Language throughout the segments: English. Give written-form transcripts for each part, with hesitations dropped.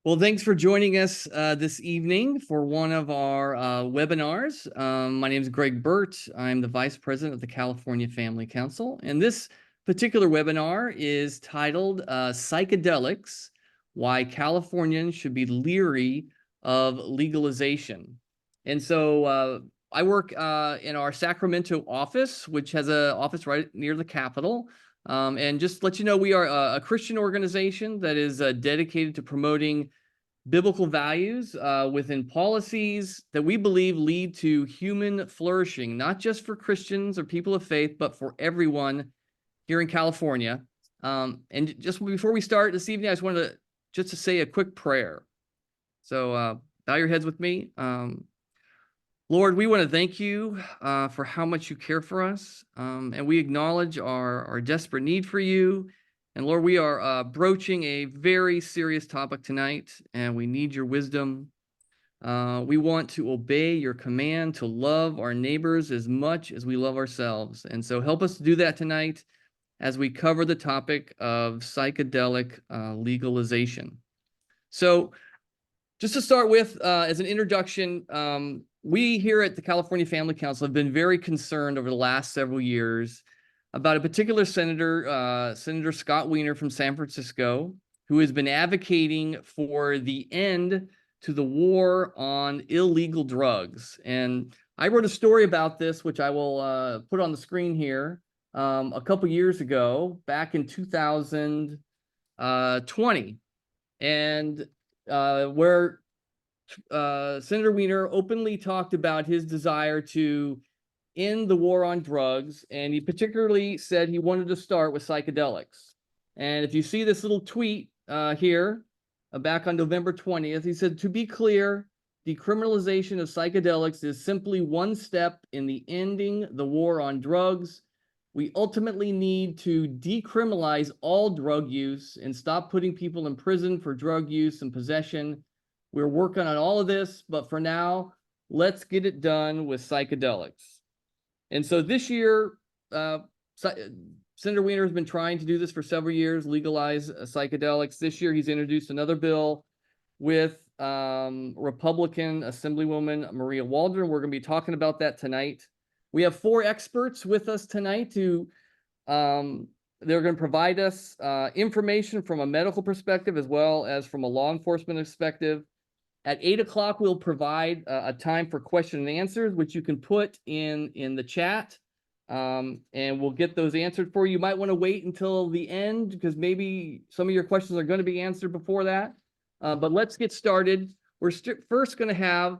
Well, thanks for joining us this evening for one of our webinars. My name is Greg Burt. I'm the Vice President of the California Family Council. And this particular webinar is titled Psychedelics, Why Californians Should Be Leery of Legalization. And so I work in our Sacramento office, which has an office right near the Capitol. And just to let you know, we are a Christian organization that is dedicated to promoting biblical values within policies that we believe lead to human flourishing, not just for Christians or people of faith, but for everyone here in California. And just before we start this evening, I just wanted to say a quick prayer. So bow your heads with me. Lord, we want to thank you for how much you care for us, and we acknowledge our desperate need for you. And Lord, we are broaching a very serious topic tonight, and we need your wisdom. We want to obey your command to love our neighbors as much as we love ourselves. And so help us to do that tonight as we cover the topic of psychedelic legalization. So just to start with, as an introduction, we here at the California Family Council have been very concerned over the last several years about a particular senator, Senator Scott Weiner from San Francisco, who has been advocating for the end to the war on illegal drugs. And I wrote a story about this, which I will put on the screen here, a couple years ago, back in 2020, and where Senator Weiner openly talked about his desire to end the war on drugs, and he particularly said he wanted to start with psychedelics. And if you see this little tweet here, back on November 20th, he said, "To be clear, decriminalization of psychedelics is simply one step in the ending the war on drugs. We ultimately need to decriminalize all drug use and stop putting people in prison for drug use and possession. We're working on all of this, but for now, let's get it done with psychedelics." And so this year, Senator Weiner has been trying to do this for several years, legalize psychedelics. This year, he's introduced another bill with Republican Assemblywoman Maria Waldron. We're going to be talking about that tonight. We have four experts with us tonight who they're going to provide us information from a medical perspective as well as from a law enforcement perspective. At 8 o'clock, we'll provide a time for question and answers, which you can put in the chat, and we'll get those answered for you. You might want to wait until the end because maybe some of your questions are going to be answered before that. But let's get started. We're first going to have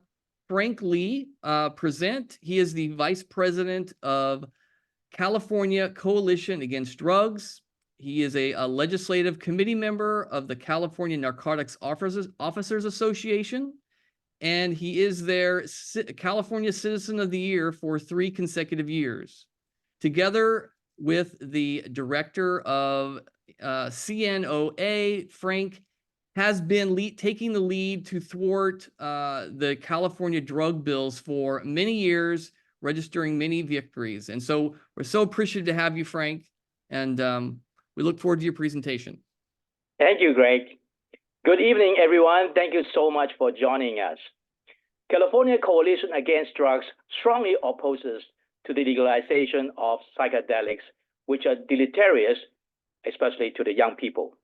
Frank Lee present. He is the Vice President of California Coalition Against Drugs. He is a legislative committee member of the California Narcotics Officers Association, and he is their California Citizen of the Year for 3 consecutive years. Together with the director of CNOA, Frank has been taking the lead to thwart the California drug bills for many years, registering many victories. And so we're so appreciative to have you, Frank, and we look forward to your presentation. Thank you, Greg. Good evening, everyone. Thank you so much for joining us. California Coalition Against Drugs strongly opposes to the legalization of psychedelics, which are deleterious, especially to the young people.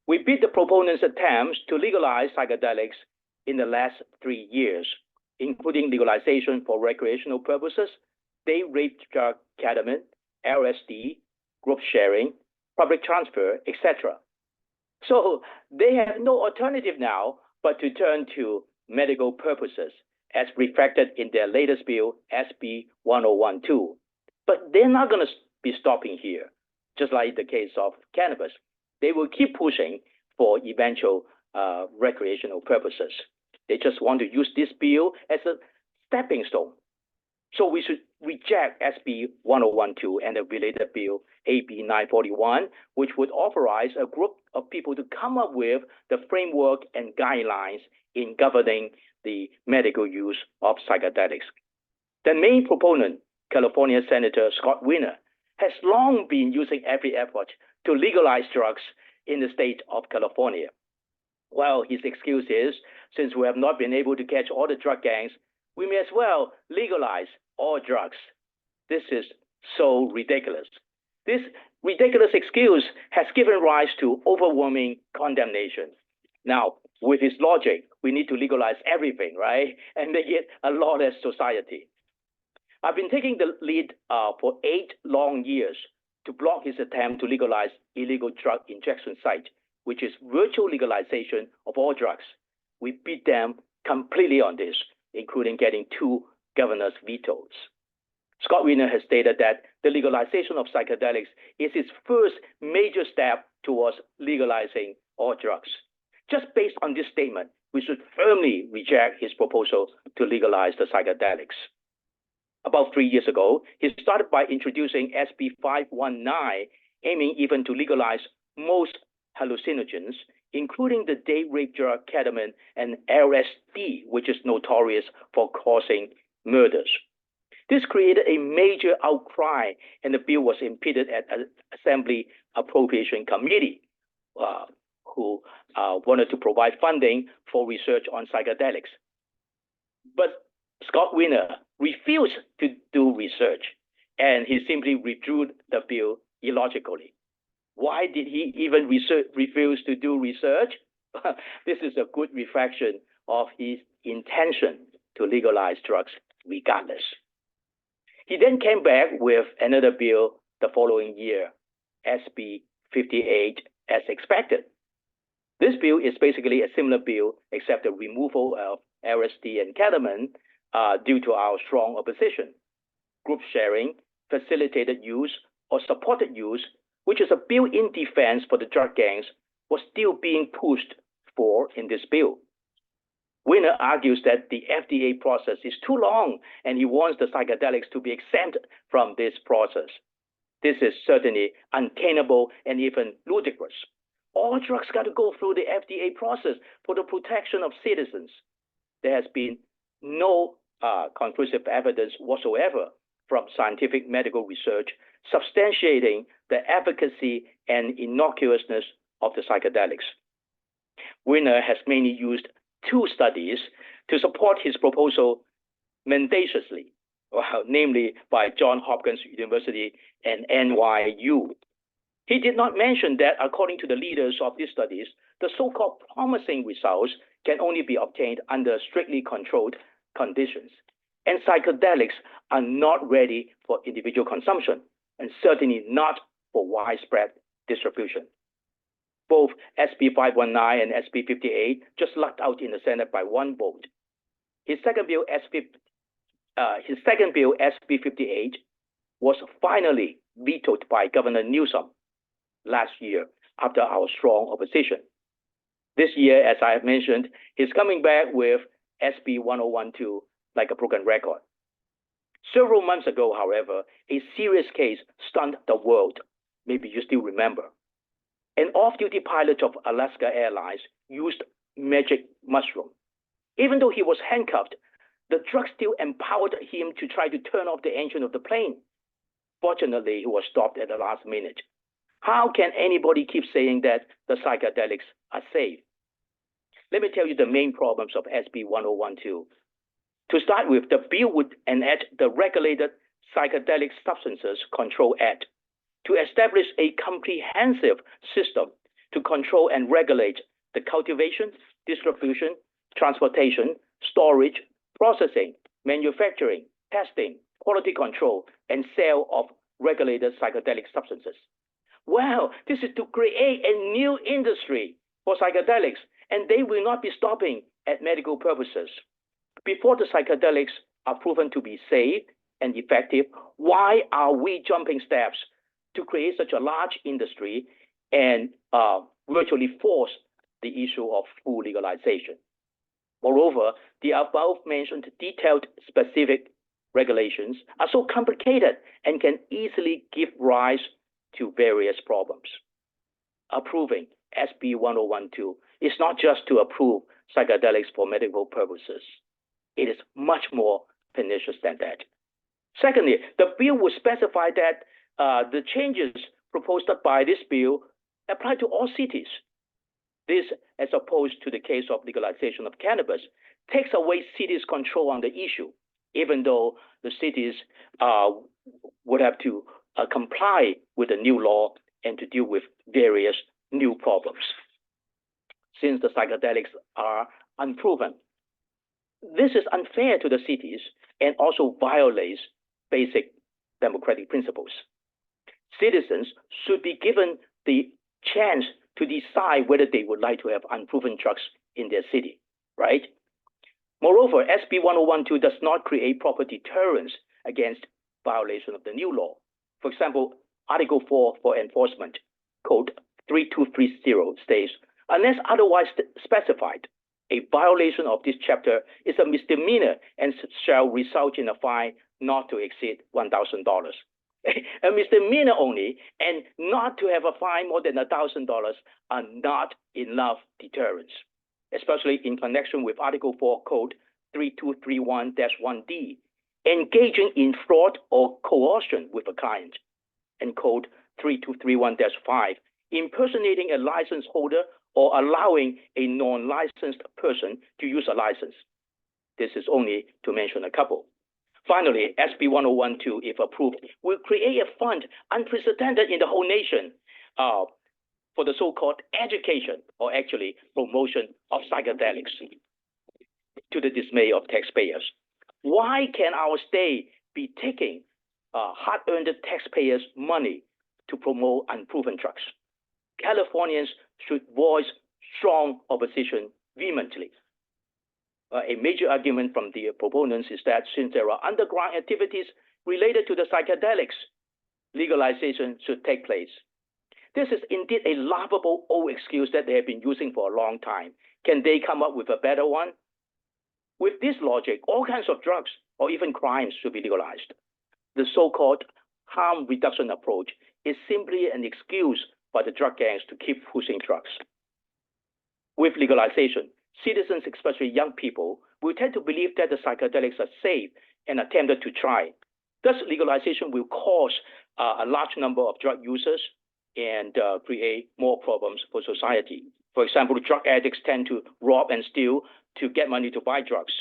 We beat the proponents' attempts to legalize psychedelics in the last 3 years, including legalization for recreational purposes, day rape drug ketamine, LSD, group sharing, public transfer, etc. So they have no alternative now but to turn to medical purposes, as reflected in their latest bill, SB 1012. But they're not going to be stopping here, just like the case of cannabis. They will keep pushing for eventual recreational purposes. They just want to use this bill as a stepping stone. So we should reject SB 1012 and the related bill, AB 941, which would authorize a group of people to come up with the framework and guidelines in governing the medical use of psychedelics. The main proponent, California Senator Scott Weiner, has long been using every effort to legalize drugs in the state of California. Well, his excuse is, since we have not been able to catch all the drug gangs, we may as well legalize all drugs. This is so ridiculous. This ridiculous excuse has given rise to overwhelming condemnation. Now, with his logic, we need to legalize everything, right? And make it a lawless society. I've been taking the lead for 8 long years to block his attempt to legalize illegal drug injection site, which is virtual legalization of all drugs. We beat them completely on this, including getting 2 governors' vetoes. Scott Weiner has stated that the legalization of psychedelics is his first major step towards legalizing all drugs. Just based on this statement, we should firmly reject his proposal to legalize the psychedelics. About 3 years ago, he started by introducing SB 519, aiming even to legalize most hallucinogens, including the date rape drug ketamine and LSD, which is notorious for causing murders. This created a major outcry, and the bill was impeded at an Assembly Appropriation Committee, who wanted to provide funding for research on psychedelics. But Scott Weiner refused to do research, and he simply withdrew the bill illogically. Why did he even refuse to do research? This is a good reflection of his intention to legalize drugs regardless. He then came back with another bill the following year, SB 58, as expected. This bill is basically a similar bill, except the removal of LSD and ketamine due to our strong opposition. Group sharing, facilitated use, or supported use, which is a built-in defense for the drug gangs, was still being pushed for in this bill. Weiner argues that the FDA process is too long, and he wants the psychedelics to be exempt from this process. This is certainly untenable and even ludicrous. All drugs got to go through the FDA process for the protection of citizens. There has been no conclusive evidence whatsoever from scientific medical research substantiating the efficacy and innocuousness of the psychedelics. Weiner has mainly used 2 studies to support his proposal mendaciously, namely by Johns Hopkins University and NYU. He did not mention that according to the leaders of these studies, the so-called promising results can only be obtained under strictly controlled conditions. And psychedelics are not ready for individual consumption, and certainly not for widespread distribution. Both SB 519 and SB 58 just lucked out in the Senate by 1 vote. His second bill, SB 58, was finally vetoed by Governor Newsom last year after our strong opposition. This year, as I have mentioned, he's coming back with SB 1012 like a broken record. Several months ago, however, a serious case stunned the world. Maybe you still remember. An off-duty pilot of Alaska Airlines used magic mushroom. Even though he was handcuffed, the drug still empowered him to try to turn off the engine of the plane. Fortunately, he was stopped at the last minute. How can anybody keep saying that the psychedelics are safe? Let me tell you the main problems of SB 1012. To start with, the bill would enact the Regulated Psychedelic Substances Control Act to establish a comprehensive system to control and regulate the cultivation, distribution, transportation, storage, processing, manufacturing, testing, quality control, and sale of regulated psychedelic substances. Well, this is to create a new industry for psychedelics, and they will not be stopping at medical purposes. Before the psychedelics are proven to be safe and effective, why are we jumping steps to create such a large industry and virtually force the issue of full legalization? Moreover, the above-mentioned detailed specific regulations are so complicated and can easily give rise to various problems. Approving SB 1012 is not just to approve psychedelics for medical purposes. It is much more pernicious than that. Secondly, the bill would specify that the changes proposed by this bill apply to all cities. This, as opposed to the case of legalization of cannabis, takes away cities' control on the issue, even though the cities would have to comply with the new law and to deal with various new problems, since the psychedelics are unproven. This is unfair to the cities and also violates basic democratic principles. Citizens should be given the chance to decide whether they would like to have unproven drugs in their city, right? Moreover, SB 1012 does not create proper deterrence against violation of the new law. For example, Article 4 for enforcement, Code 3230 states, unless otherwise specified, a violation of this chapter is a misdemeanor and shall result in a fine not to exceed $1,000. A misdemeanor only, and not to have a fine more than $1,000 are not enough deterrence, especially in connection with Article 4 Code 3231-1D, engaging in fraud or coercion with a client, and Code 3231-5, impersonating a license holder or allowing a non-licensed person to use a license. This is only to mention a couple. Finally, SB 1012, if approved, will create a fund unprecedented in the whole nation for the so-called education, or actually promotion of psychedelics, to the dismay of taxpayers. Why can our state be taking hard-earned taxpayers' money to promote unproven drugs? Californians should voice strong opposition vehemently. A major argument from the proponents is that since there are underground activities related to the psychedelics, legalization should take place. This is indeed a laughable old excuse that they have been using for a long time. Can they come up with a better one? With this logic, all kinds of drugs or even crimes should be legalized. The so-called harm reduction approach is simply an excuse by the drug gangs to keep pushing drugs. With legalization, citizens, especially young people, will tend to believe that the psychedelics are safe and are tempted to try. Thus, legalization will cause a large number of drug users and create more problems for society. For example, drug addicts tend to rob and steal to get money to buy drugs.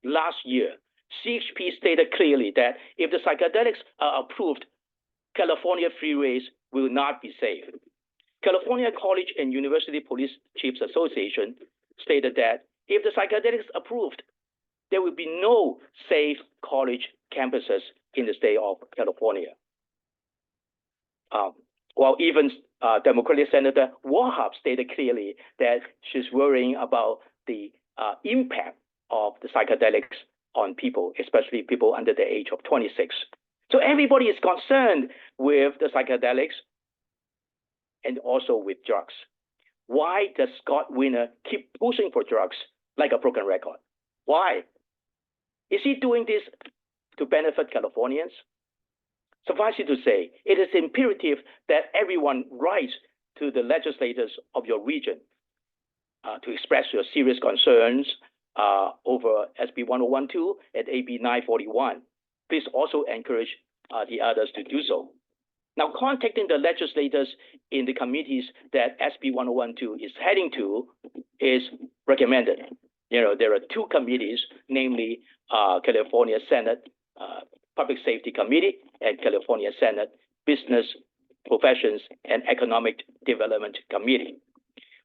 Last year, CHP stated clearly that if the psychedelics are approved, California freeways will not be safe. California College and University Police Chiefs Association stated that if the psychedelics approved, there will be no safe college campuses in the state of California. While even Democratic Senator Wahab stated clearly that she's worrying about the impact of the psychedelics on people, especially people under the age of 26. So everybody is concerned with the psychedelics and also with drugs. Why does Scott Weiner keep pushing for drugs like a broken record? Why? Is he doing this to benefit Californians? Suffice it to say, it is imperative that everyone writes to the legislators of your region to express your serious concerns over SB 1012 and AB 941. Please also encourage the others to do so. Now, contacting the legislators in the committees that SB 1012 is heading to is recommended. There are two committees, namely California Senate Public Safety Committee and California Senate Business, Professions, and Economic Development Committee.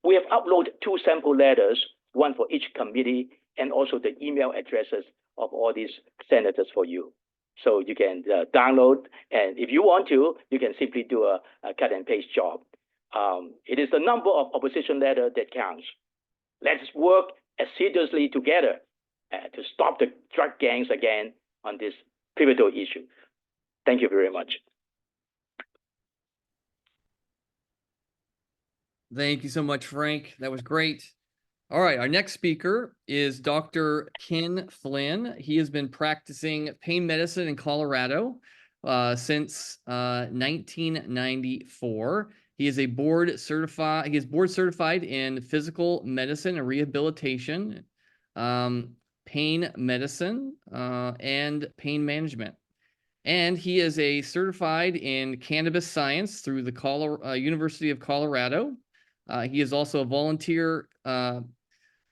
We have uploaded two sample letters, one for each committee, and also the email addresses of all these senators for you. So you can download, and if you want to, you can simply do a cut and paste job. It is the number of opposition letters that counts. Let's work assiduously together to stop the drug gangs again on this pivotal issue. Thank you very much. Thank you so much, Frank. That was great. All right, our next speaker is Dr. Ken Finn. He has been practicing pain medicine in Colorado since 1994. He is board certified in physical medicine and rehabilitation, pain medicine, and pain management. And he is certified in cannabis science through the University of Colorado. He is also a volunteer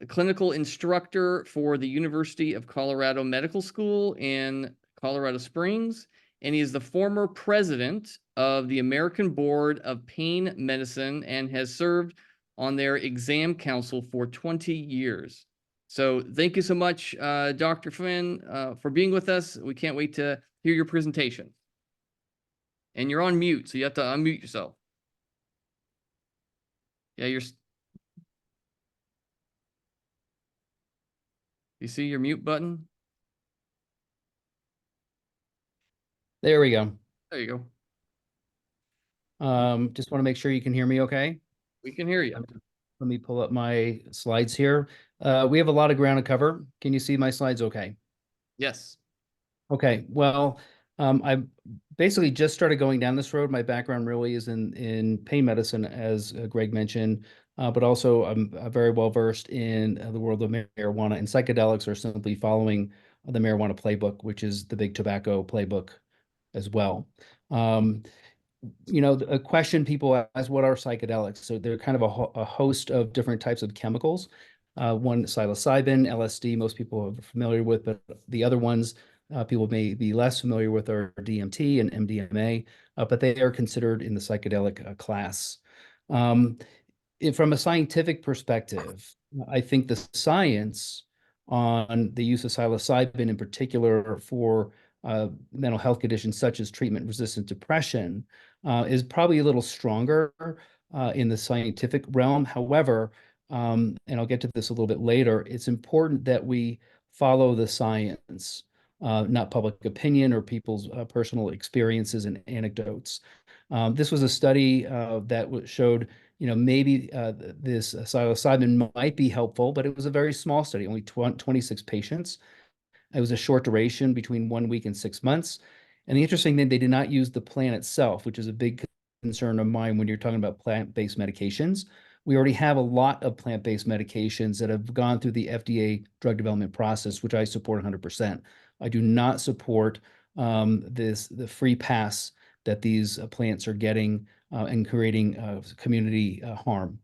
clinical instructor for the University of Colorado Medical School in Colorado Springs, and he is the former president of the American Board of Pain Medicine and has served on their exam council for 20 years. So thank you so much, Dr. Finn, for being with us. We can't wait to hear your presentation. And you're on mute, so you have to unmute yourself. Yeah, you see your mute button? There we go. There you go. Just want to make sure you can hear me okay. We can hear you. Let me pull up my slides here. We have a lot of ground to cover. Can you see my slides okay? Yes. Okay, well, I basically just started going down this road. My background really is in pain medicine, as Greg mentioned, but also I'm very well versed in the world of marijuana, and psychedelics are simply following the marijuana playbook, which is the big tobacco playbook as well. A question people ask, what are psychedelics? So they're kind of a host of different types of chemicals. One, psilocybin, LSD, most people are familiar with, but the other ones people may be less familiar with are DMT and MDMA, but they are considered in the psychedelic class. From a scientific perspective, I think the science on the use of psilocybin in particular for mental health conditions such as treatment-resistant depression is probably a little stronger in the scientific realm. However, and I'll get to this a little bit later, it's important that we follow the science, not public opinion or people's personal experiences and anecdotes. This was a study that showed, maybe this psilocybin might be helpful, but it was a very small study, only 26 patients. It was a short duration, between 1 week and 6 months. And the interesting thing, they did not use the plant itself, which is a big concern of mine when you're talking about plant-based medications. We already have a lot of plant-based medications that have gone through the FDA drug development process, which I support 100%. I do not support the free pass that these plants are getting and creating community harm.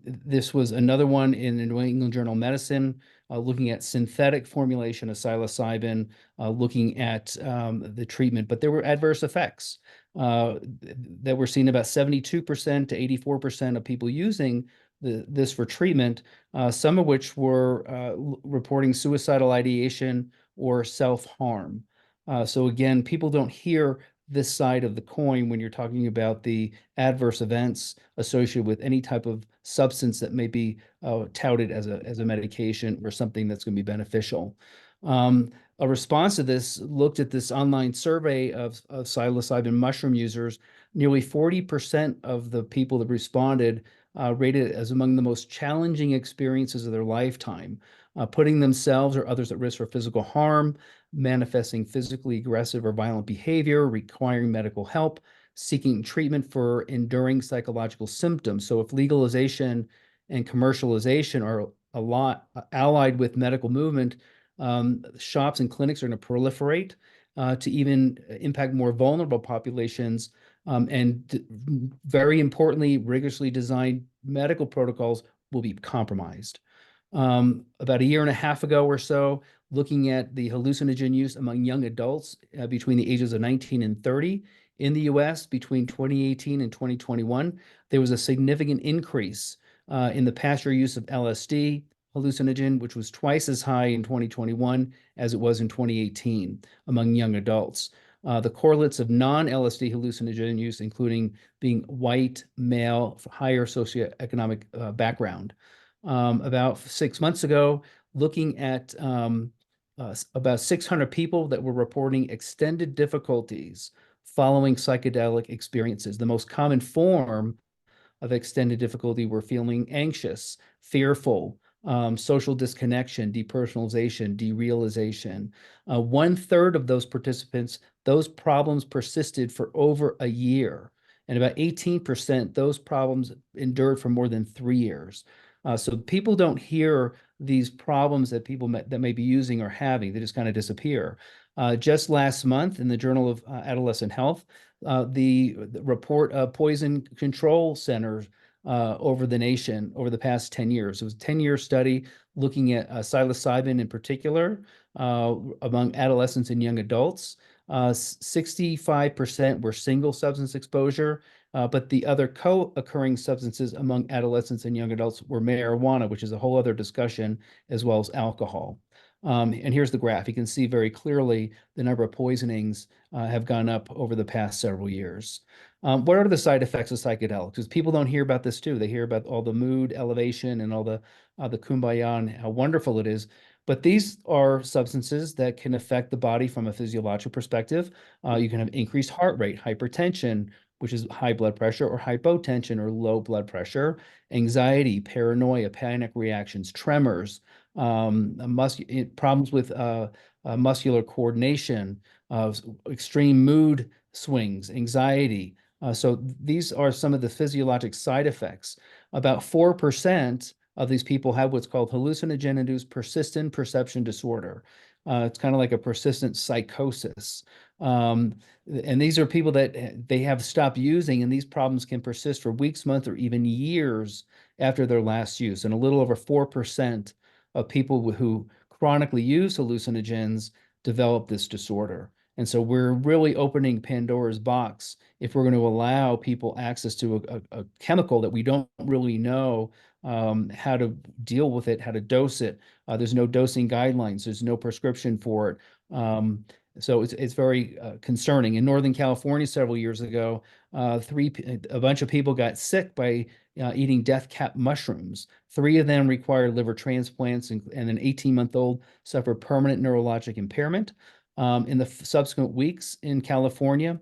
This was another one in the New England Journal of Medicine, looking at synthetic formulation of psilocybin, looking at the treatment, but there were adverse effects that were seen. About 72% to 84% of people using this for treatment, some of which were reporting suicidal ideation or self-harm. So again, people don't hear this side of the coin when you're talking about the adverse events associated with any type of substance that may be touted as a medication or something that's going to be beneficial. A response to this looked at this online survey of psilocybin mushroom users. Nearly 40% of the people that responded rated it as among the most challenging experiences of their lifetime, putting themselves or others at risk for physical harm, manifesting physically aggressive or violent behavior, requiring medical help, seeking treatment for enduring psychological symptoms. So if legalization and commercialization are a lot allied with medical movement, shops and clinics are going to proliferate to even impact more vulnerable populations. And very importantly, rigorously designed medical protocols will be compromised. About a year and a half ago or so, looking at the hallucinogen use among young adults between the ages of 19 and 30 in the US between 2018 and 2021, there was a significant increase in the past year use of LSD hallucinogen, which was twice as high in 2021 as it was in 2018 among young adults. The correlates of non-LSD hallucinogen use, including being white, male, higher socioeconomic background. About 6 months ago, looking at about 600 people that were reporting extended difficulties following psychedelic experiences. The most common form of extended difficulty were feeling anxious, fearful, social disconnection, depersonalization, derealization. 1/3 of those participants, those problems persisted for over a year. And about 18%, those problems endured for more than 3 years. So people don't hear these problems that people that may be using or having. They just kind of disappear. Just last month in the Journal of Adolescent Health, the report of Poison Control Center over the nation over the past 10 years. It was a 10-year study looking at psilocybin in particular among adolescents and young adults. 65% were single substance exposure, but the other co-occurring substances among adolescents and young adults were marijuana, which is a whole other discussion, as well as alcohol. And here's the graph. You can see very clearly the number of poisonings have gone up over the past several years. What are the side effects of psychedelics? Because people don't hear about this too. They hear about all the mood elevation and all the kumbaya and how wonderful it is. But these are substances that can affect the body from a physiological perspective. You can have increased heart rate, hypertension, which is high blood pressure, or hypotension or low blood pressure, anxiety, paranoia, panic reactions, tremors, problems with muscular coordination, extreme mood swings, anxiety. So these are some of the physiologic side effects. About 4% of these people have what's called hallucinogen-induced persistent perception disorder. It's kind of like a persistent psychosis. And these are people that they have stopped using, and these problems can persist for weeks, months, or even years after their last use. And a little over 4% of people who chronically use hallucinogens develop this disorder. And so we're really opening Pandora's box if we're going to allow people access to a chemical that we don't really know how to deal with it, how to dose it. There's no dosing guidelines. There's no prescription for it. So it's very concerning. In Northern California several years ago, a bunch of people got sick by eating death cap mushrooms. 3 of them required liver transplants, and an 18-month-old suffered permanent neurologic impairment. In the subsequent weeks in California,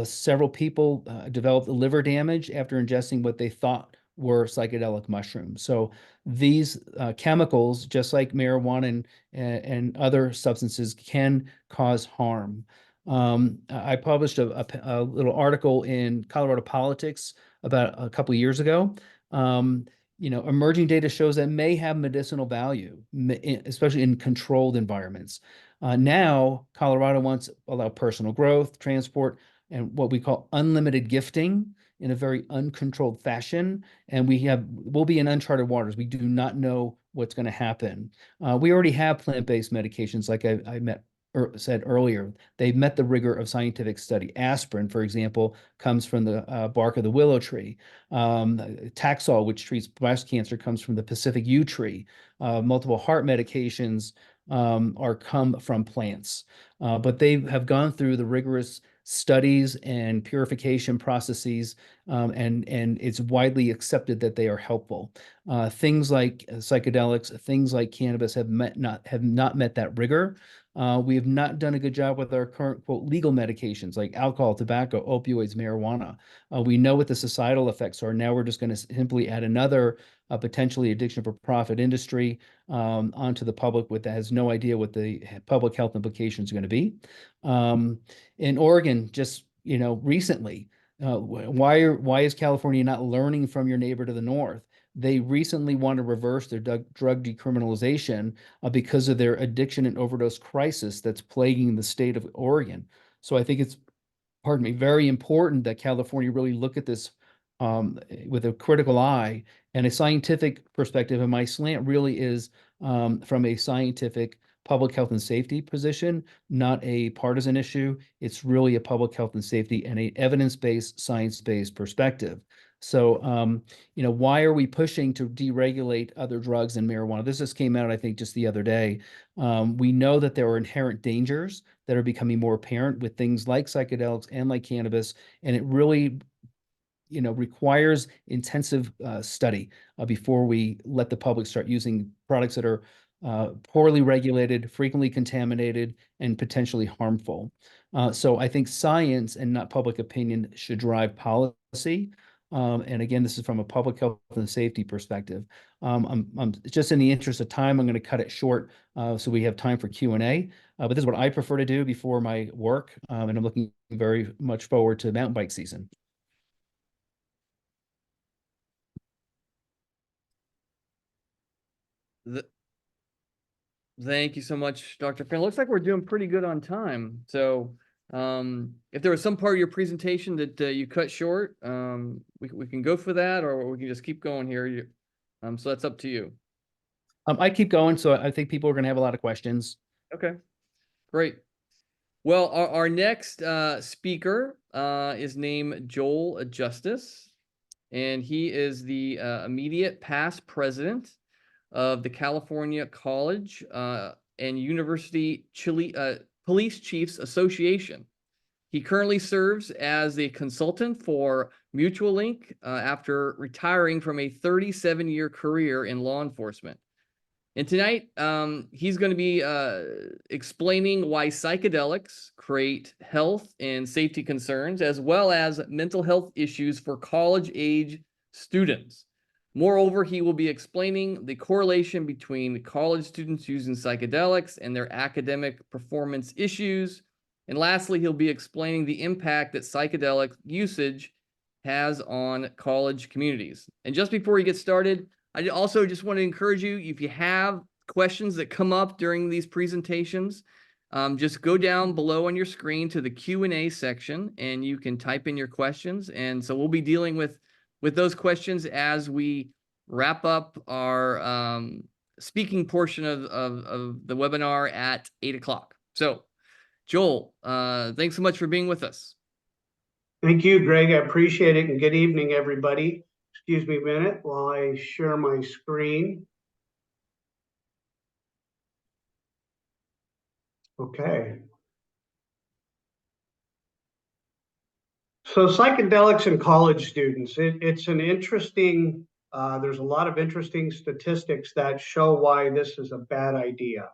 several people developed liver damage after ingesting what they thought were psychedelic mushrooms. So these chemicals, just like marijuana and other substances, can cause harm. I published a little article in Colorado Politics about a couple of years ago. Emerging data shows that may have medicinal value, especially in controlled environments. Now, Colorado wants to allow personal growth, transport, and what we call unlimited gifting in a very uncontrolled fashion. And we'll be in uncharted waters. We do not know what's going to happen. We already have plant-based medications, like I said earlier. They've met the rigor of scientific study. Aspirin, for example, comes from the bark of the willow tree. Taxol, which treats breast cancer, comes from the Pacific yew tree. Multiple heart medications come from plants, but they have gone through the rigorous studies and purification processes, and it's widely accepted that they are helpful. Things like psychedelics, things like cannabis have not met that rigor. We have not done a good job with our current, quote, legal medications like alcohol, tobacco, opioids, marijuana. We know what the societal effects are. Now we're just going to simply add another potentially addiction for profit industry onto the public that has no idea what the public health implications are going to be. In Oregon, just recently, why is California not learning from your neighbor to the north? They recently want to reverse their drug decriminalization because of their addiction and overdose crisis that's plaguing the state of Oregon. So I think it's, very important that California really look at this with a critical eye and a scientific perspective. And my slant really is from a scientific public health and safety position, not a partisan issue. It's really a public health and safety and an evidence-based, science-based perspective. So, why are we pushing to deregulate other drugs and marijuana? This just came out, I think, just the other day. We know that there are inherent dangers that are becoming more apparent with things like psychedelics and like cannabis, and it really requires intensive study before we let the public start using products that are poorly regulated, frequently contaminated, and potentially harmful. So I think science and not public opinion should drive policy. And again, this is from a public health and safety perspective. I'm just in the interest of time, I'm going to cut it short so we have time for Q&A. But this is what I prefer to do before my work, and I'm looking very much forward to mountain bike season. Thank you so much, Dr. Finn. Looks like we're doing pretty good on time. So If there was some part of your presentation that you cut short, we can go for that, or we can just keep going here. So that's up to you. I keep going, so I think people are going to have a lot of questions. Okay, great. Well, our next speaker is named Joel Justice, and he is the immediate past president of the California College and University Police Chiefs Association. He currently serves as a consultant for Mutual Link after retiring from a 37-year career in law enforcement. And tonight, he's going to be explaining why psychedelics create health and safety concerns, as well as mental health issues for college-age students. Moreover, he will be explaining the correlation between college students using psychedelics and their academic performance issues. And lastly, he'll be explaining the impact that psychedelic usage has on college communities. And just before he gets started, I also just want to encourage you, if you have questions that come up during these presentations, just go down below on your screen to the Q&A section, and you can type in your questions. And so we'll be dealing with those questions as we wrap up our speaking portion of the webinar at 8 o'clock. So, Joel, thanks so much for being with us. Thank you, Greg. I appreciate it, and good evening, everybody. Excuse me a minute while I share my screen. Okay. So psychedelics in college students, it's an interesting, there's a lot of interesting statistics that show why this is a bad idea.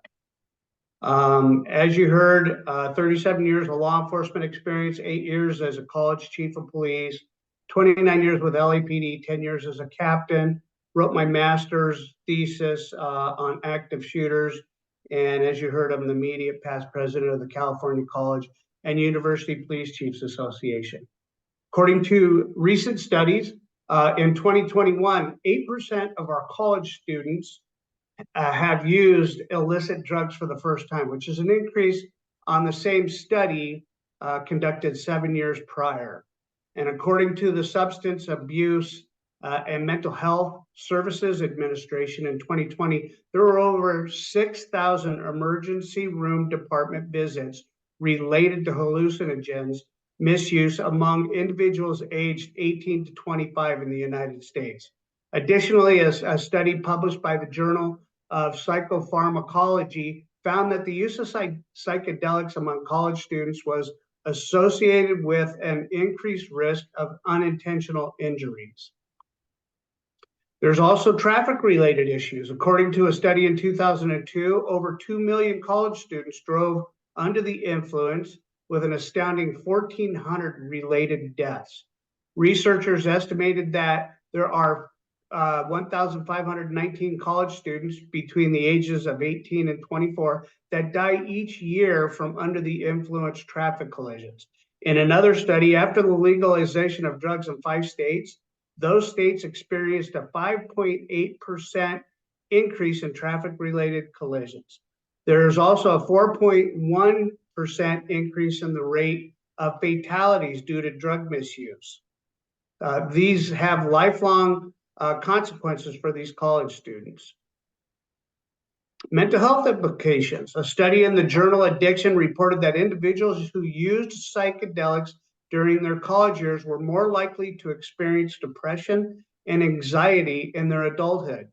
As you heard, 37 years of law enforcement experience, 8 years as a college chief of police, 29 years with LAPD, 10 years as a captain, wrote my master's thesis on active shooters. And as you heard, I'm the immediate past president of the California College and University Police Chiefs Association. According to recent studies, in 2021, 8% of our college students have used illicit drugs for the first time, which is an increase on the same study conducted 7 years prior. And according to the Substance Abuse and Mental Health Services Administration in 2020, there were over 6,000 emergency room department visits related to hallucinogens misuse among individuals aged 18 to 25 in the United States. Additionally, a study published by the Journal of Psychopharmacology found that the use of psychedelics among college students was associated with an increased risk of unintentional injuries. There's also traffic-related issues. According to a study in 2002, over 2 million college students drove under the influence, with an astounding 1,400 related deaths. Researchers estimated that there are 1,519 college students between the ages of 18 and 24 that die each year from under the influence traffic collisions. In another study, after the legalization of drugs in 5 states, those states experienced a 5.8% increase in traffic-related collisions. There's also a 4.1% increase in the rate of fatalities due to drug misuse. These have lifelong consequences for these college students. Mental health implications. A study in the journal Addiction reported that individuals who used psychedelics during their college years were more likely to experience depression and anxiety in their adulthood.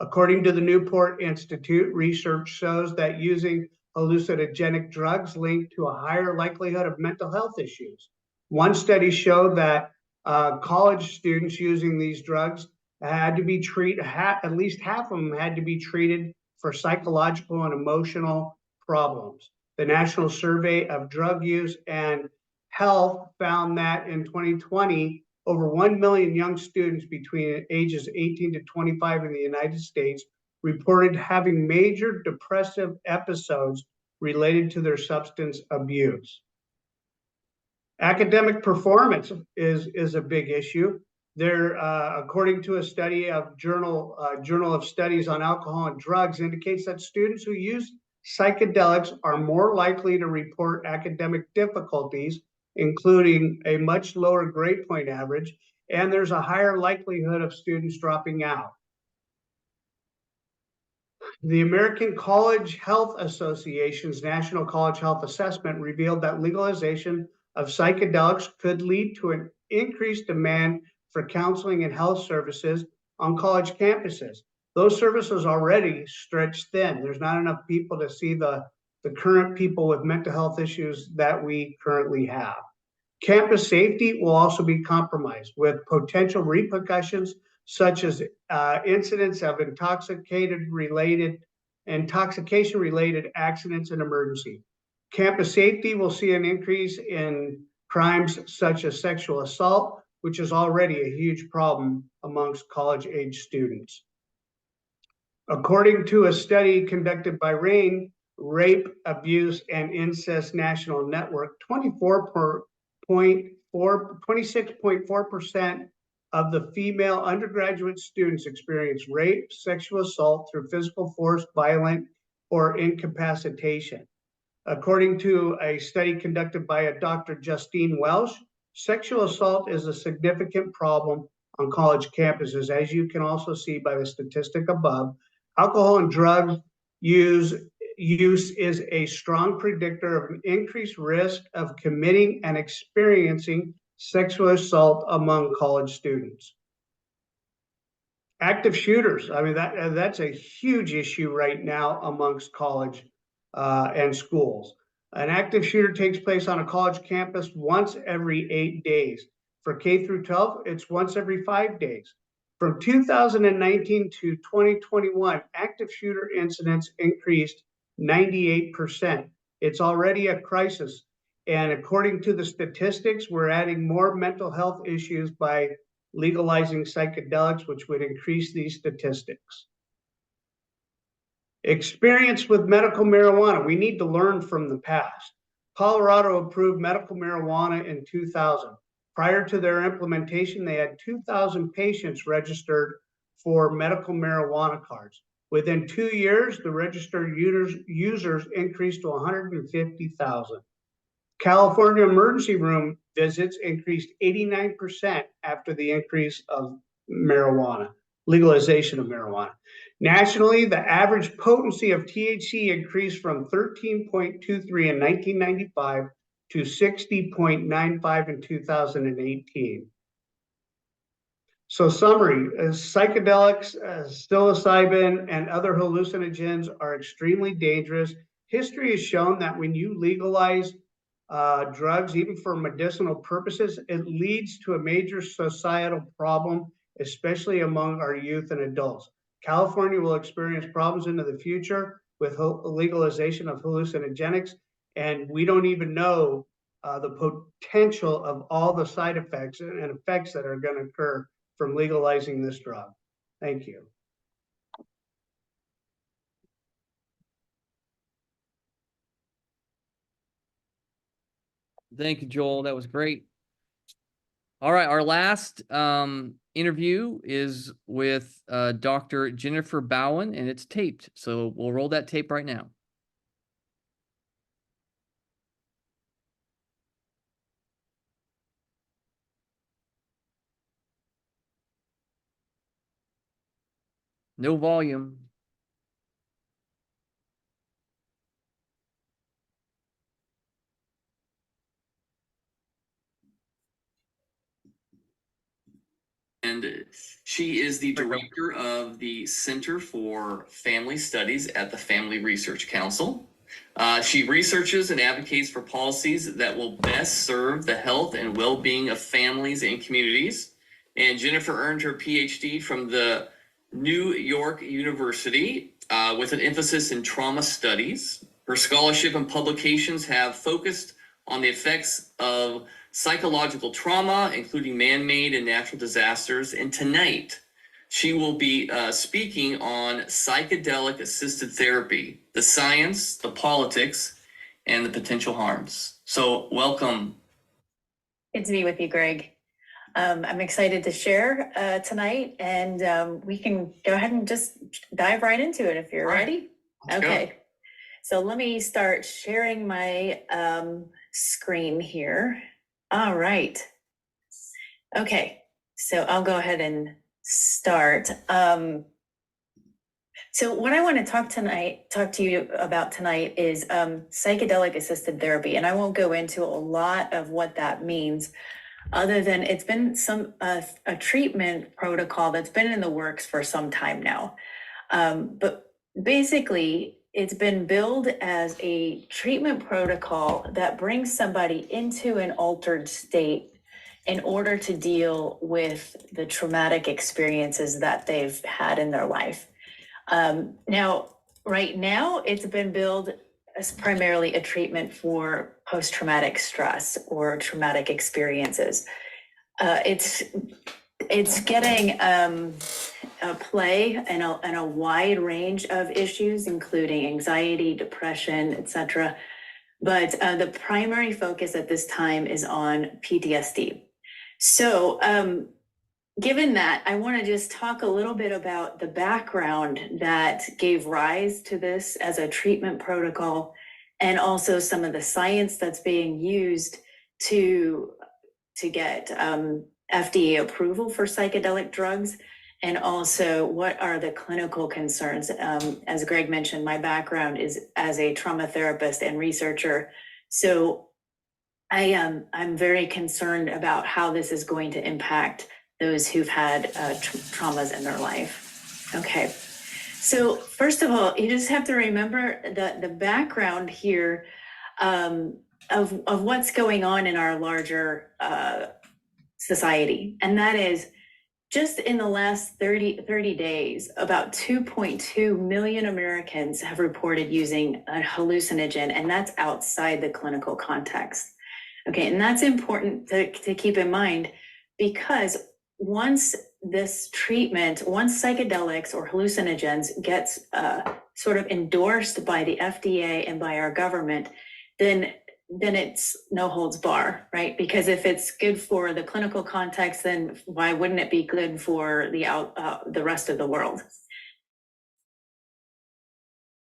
According to the Newport Institute, research shows that using hallucinogenic drugs linked to a higher likelihood of mental health issues. One study showed that college students using these drugs had to be treated, at least half of them had to be treated for psychological and emotional problems. The National Survey of Drug Use and Health found that in 2020, over 1 million young students between ages 18 to 25 in the United States reported having major depressive episodes related to their substance abuse. Academic performance is a big issue. There, according to a study of Journal of Studies on Alcohol and Drugs, indicates that students who use psychedelics are more likely to report academic difficulties, including a much lower grade point average, and there's a higher likelihood of students dropping out. The American College Health Association's National College Health Assessment revealed that legalization of psychedelics could lead to an increased demand for counseling and health services on college campuses. Those services already stretched thin. There's not enough people to see the current people with mental health issues that we currently have. Campus safety will also be compromised with potential repercussions such as incidents of intoxication-related accidents and emergency. Campus safety will see an increase in crimes such as sexual assault, which is already a huge problem amongst college-age students. According to a study conducted by RAIN, Rape, Abuse, and Incest National Network, 26.4% of the female undergraduate students experience rape, sexual assault through physical force, violent, or incapacitation. According to a study conducted by a Dr. Justine Welsh, sexual assault is a significant problem on college campuses, as you can also see by the statistic above. Alcohol and drug use is a strong predictor of an increased risk of committing and experiencing sexual assault among college students. Active shooters, I mean, that's a huge issue right now amongst college and schools. An active shooter takes place on a college campus once every 8 days. For K through 12, it's once every 5 days. From 2019 to 2021, active shooter incidents increased 98%. It's already a crisis. And according to the statistics, we're adding more mental health issues by legalizing psychedelics, which would increase these statistics. Experience with medical marijuana. We need to learn from the past. Colorado approved medical marijuana in 2000. Prior to their implementation, they had 2,000 patients registered for medical marijuana cards. Within 2 years, the registered users increased to 150,000. California emergency room visits increased 89% after the increase of marijuana, legalization of marijuana. Nationally, the average potency of THC increased from 13.23 in 1995 to 60.95 in 2018. So summary, psychedelics, psilocybin, and other hallucinogens are extremely dangerous. History has shown that when you legalize drugs, even for medicinal purposes, it leads to a major societal problem, especially among our youth and adults. California will experience problems into the future with legalization of hallucinogenics, and we don't even know the potential of all the side effects and effects that are going to occur from legalizing this drug. Thank you. Thank you, Joel. That was great. All right, our last interview is with Dr. Jennifer Bowen, and it's taped. So we'll roll that tape right now. No volume. And she is the director of the Center for Family Studies at the Family Research Council. She researches and advocates for policies that will best serve the health and well-being of families and communities. And Jennifer earned her PhD from the New York University with an emphasis in trauma studies. Her scholarship and publications have focused on the effects of psychological trauma, including man-made and natural disasters. And tonight, she will be speaking on psychedelic-assisted therapy, the science, the politics, and the potential harms. So welcome. Good to be with you, Greg. I'm excited to share tonight, and we can go ahead and just dive right into it if you're ready. Let's okay. go. So let me start sharing my screen here. All right. Okay, so I'll go ahead and start. So what I want to talk to you about tonight is psychedelic assisted therapy, and I won't go into a lot of what that means, other than it's been a treatment protocol that's been in the works for some time now. But basically, it's been billed as a treatment protocol that brings somebody into an altered state in order to deal with the traumatic experiences that they've had in their life. Now, right now, it's been billed as primarily a treatment for post-traumatic stress or traumatic experiences. It's getting a play and a wide range of issues, including anxiety, depression, etc. But the primary focus at this time is on PTSD. So given that, I want to just talk a little bit about the background that gave rise to this as a treatment protocol, and also some of the science that's being used to get FDA approval for psychedelic drugs, and also what are the clinical concerns. As Greg mentioned, my background is as a trauma therapist and researcher, so I'm very concerned about how this is going to impact those who've had traumas in their life. Okay, so first of all, you just have to remember the background here of what's going on in our larger society. And that is, just in the last 30 days, about 2.2 million Americans have reported using a hallucinogen, and that's outside the clinical context. Okay, and that's important to keep in mind, because once this treatment, once psychedelics or hallucinogens gets sort of endorsed by the FDA and by our government, then it's no holds bar, right? Because if it's good for the clinical context, then why wouldn't it be good for the rest of the world?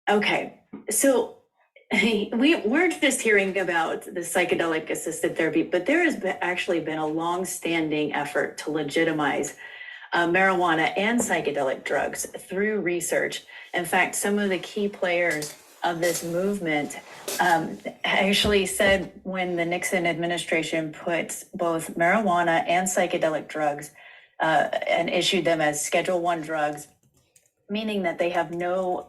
Okay, so we're just hearing about the psychedelic assisted therapy, but there has actually been a long-standing effort to legitimize marijuana and psychedelic drugs through research. In fact, some of the key players of this movement actually said, when the Nixon administration put both marijuana and psychedelic drugs and issued them as Schedule I drugs, meaning that they have no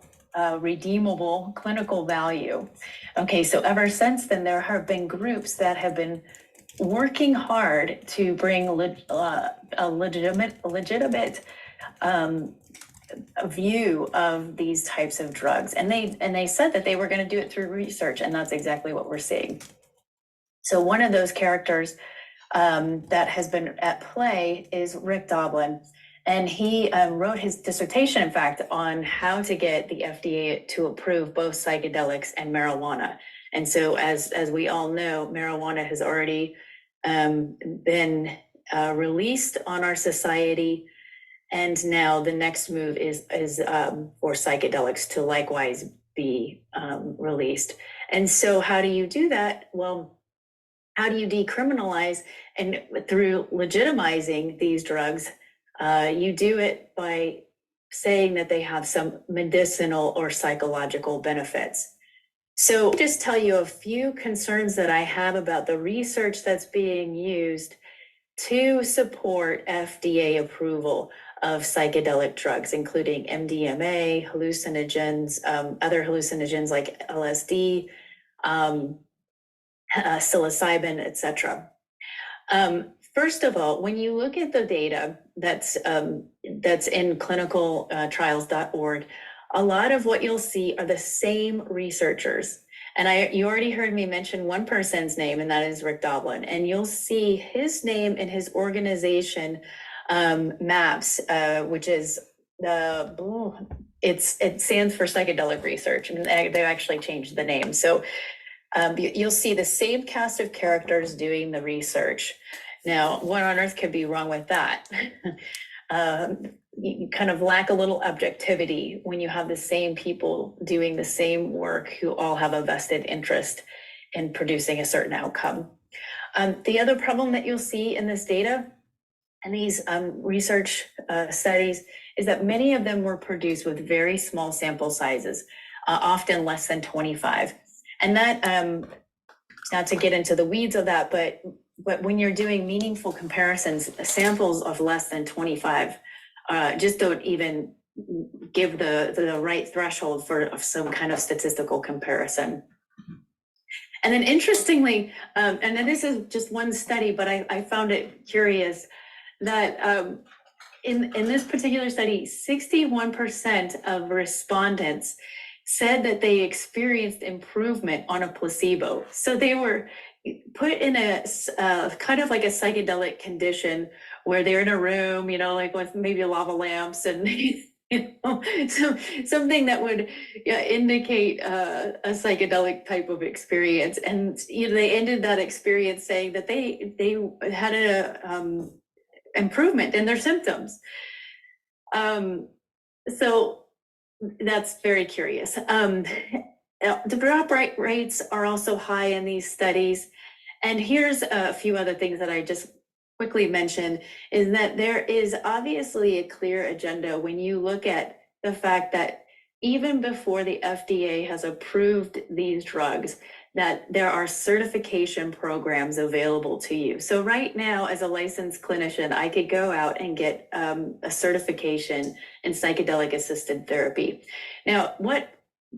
redeemable clinical value. Okay, so ever since then, there have been groups that have been working hard to bring a legitimate view of these types of drugs, and they said that they were going to do it through research, and that's exactly what we're seeing. So one of those characters that has been at play is Rick Doblin. And he wrote his dissertation, in fact, on how to get the FDA to approve both psychedelics and marijuana. And so as we all know, marijuana has already been released on our society. And now the next move is for psychedelics to likewise be released. And so how do you do that? Well, how do you decriminalize? And through legitimizing these drugs, you do it by saying that they have some medicinal or psychological benefits. So I'll just tell you a few concerns that I have about the research that's being used to support FDA approval of psychedelic drugs, including MDMA, hallucinogens, other hallucinogens like LSD, psilocybin, etc. First of all, when you look at the data that's in clinicaltrials.org, a lot of what you'll see are the same researchers. And you already heard me mention one person's name, and that is Rick Doblin. And you'll see his name in his organization MAPS, which is it stands for Psychedelic Research, and they actually changed the name. So you'll see the same cast of characters doing the research. Now, what on earth could be wrong with that? you kind of lack a little objectivity when you have the same people doing the same work who all have a vested interest in producing a certain outcome. The other problem that you'll see in this data and these research studies is that many of them were produced with very small sample sizes, often less than 25. And that, not to get into the weeds of that, but when you're doing meaningful comparisons, samples of less than 25 just don't even give the right threshold for some kind of statistical comparison. And then interestingly, and then this is just one study, but I found it curious that in this particular study, 61% of respondents said that they experienced improvement on a placebo. So they were put in a kind of like a psychedelic condition where they're in a room, like with maybe lava lamps and so something that would indicate a psychedelic type of experience. And they ended that experience saying that they had a improvement in their symptoms. So that's very curious. The drop rates are also high in these studies. And here's a few other things that I just quickly mention, is that there is obviously a clear agenda when you look at the fact that even before the FDA has approved these drugs, that there are certification programs available to you. So right now, as a licensed clinician, I could go out and get a certification in psychedelic assisted therapy. Now, what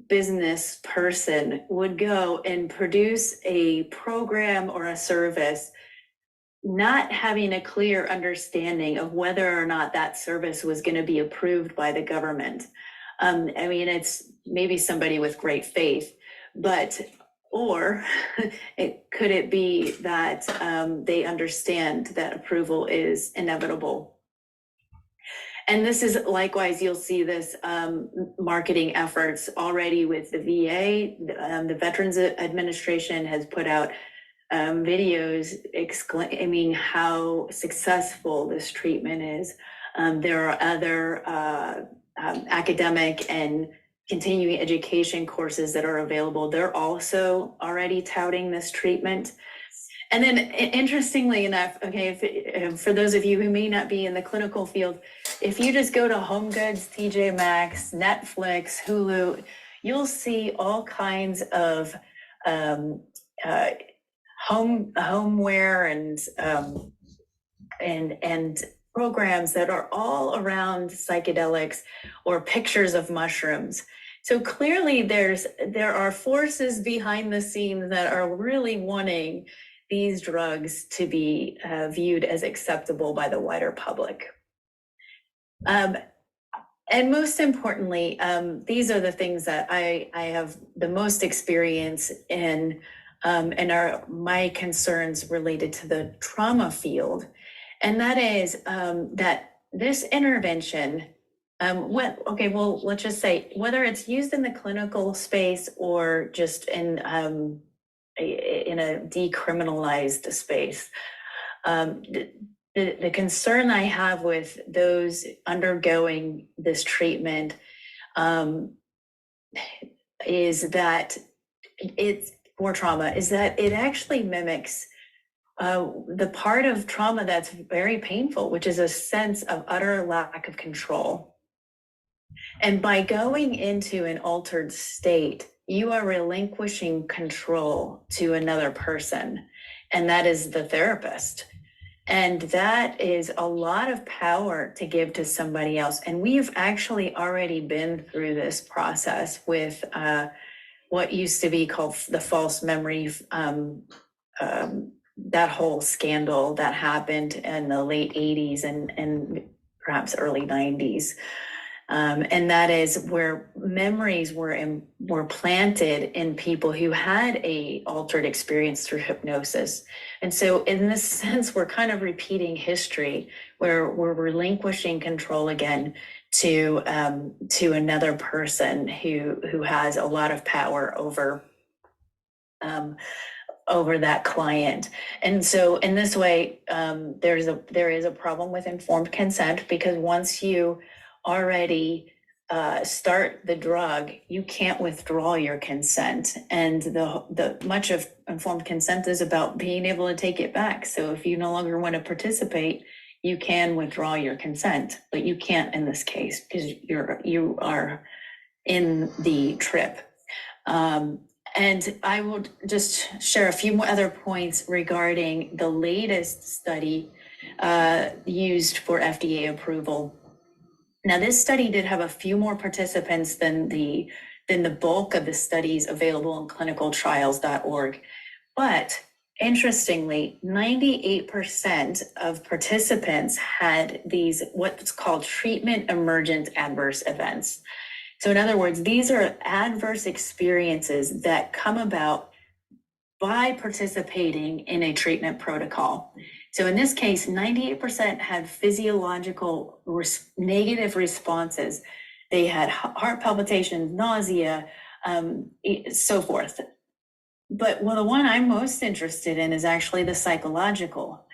business person would go and produce a program or a service not having a clear understanding of whether or not that service was going to be approved by the government? I mean, it's maybe somebody with great faith, or could it be that they understand that approval is inevitable? And this is likewise, you'll see this marketing efforts already with the VA. The Veterans Administration has put out videos exclaiming how successful this treatment is. There are other academic and continuing education courses that are available. They're also already touting this treatment. And then interestingly enough, okay, for those of you who may not be in the clinical field, if you just go to HomeGoods, TJ Maxx, Netflix, Hulu, you'll see all kinds of homeware and programs that are all around psychedelics or pictures of mushrooms. So clearly there are forces behind the scenes that are really wanting these drugs to be viewed as acceptable by the wider public. And most importantly, these are the things that I have the most experience in, and are my concerns related to the trauma field. And that is that this intervention, let's just say, whether it's used in the clinical space or just in a decriminalized space, the concern I have with those undergoing this treatment is that it's for trauma, is that it actually mimics the part of trauma that's very painful, which is a sense of utter lack of control. And by going into an altered state, you are relinquishing control to another person, and that is the therapist. And that is a lot of power to give to somebody else. And we've actually already been through this process with what used to be called the false memory, that whole scandal that happened in the late 80s and perhaps early 90s. And that is where memories were planted in people who had a altered experience through hypnosis. And so in this sense, we're kind of repeating history where we're relinquishing control again to another person who has a lot of power over over that client. And so in this way, there is a problem with informed consent, because once you already start the drug, you can't withdraw your consent. And the much of informed consent is about being able to take it back. So if you no longer want to participate, you can withdraw your consent, but you can't in this case because you are in the trip. And I will just share a few more other points regarding the latest study used for FDA approval. Now, this study did have a few more participants than the bulk of the studies available on clinicaltrials.org. But interestingly, 98% of participants had these what's called treatment emergent adverse events. So in other words, these are adverse experiences that come about by participating in a treatment protocol. So in this case, 98% had physiological negative responses. They had heart palpitations, nausea, so forth. But the one I'm most interested in is actually the psychological,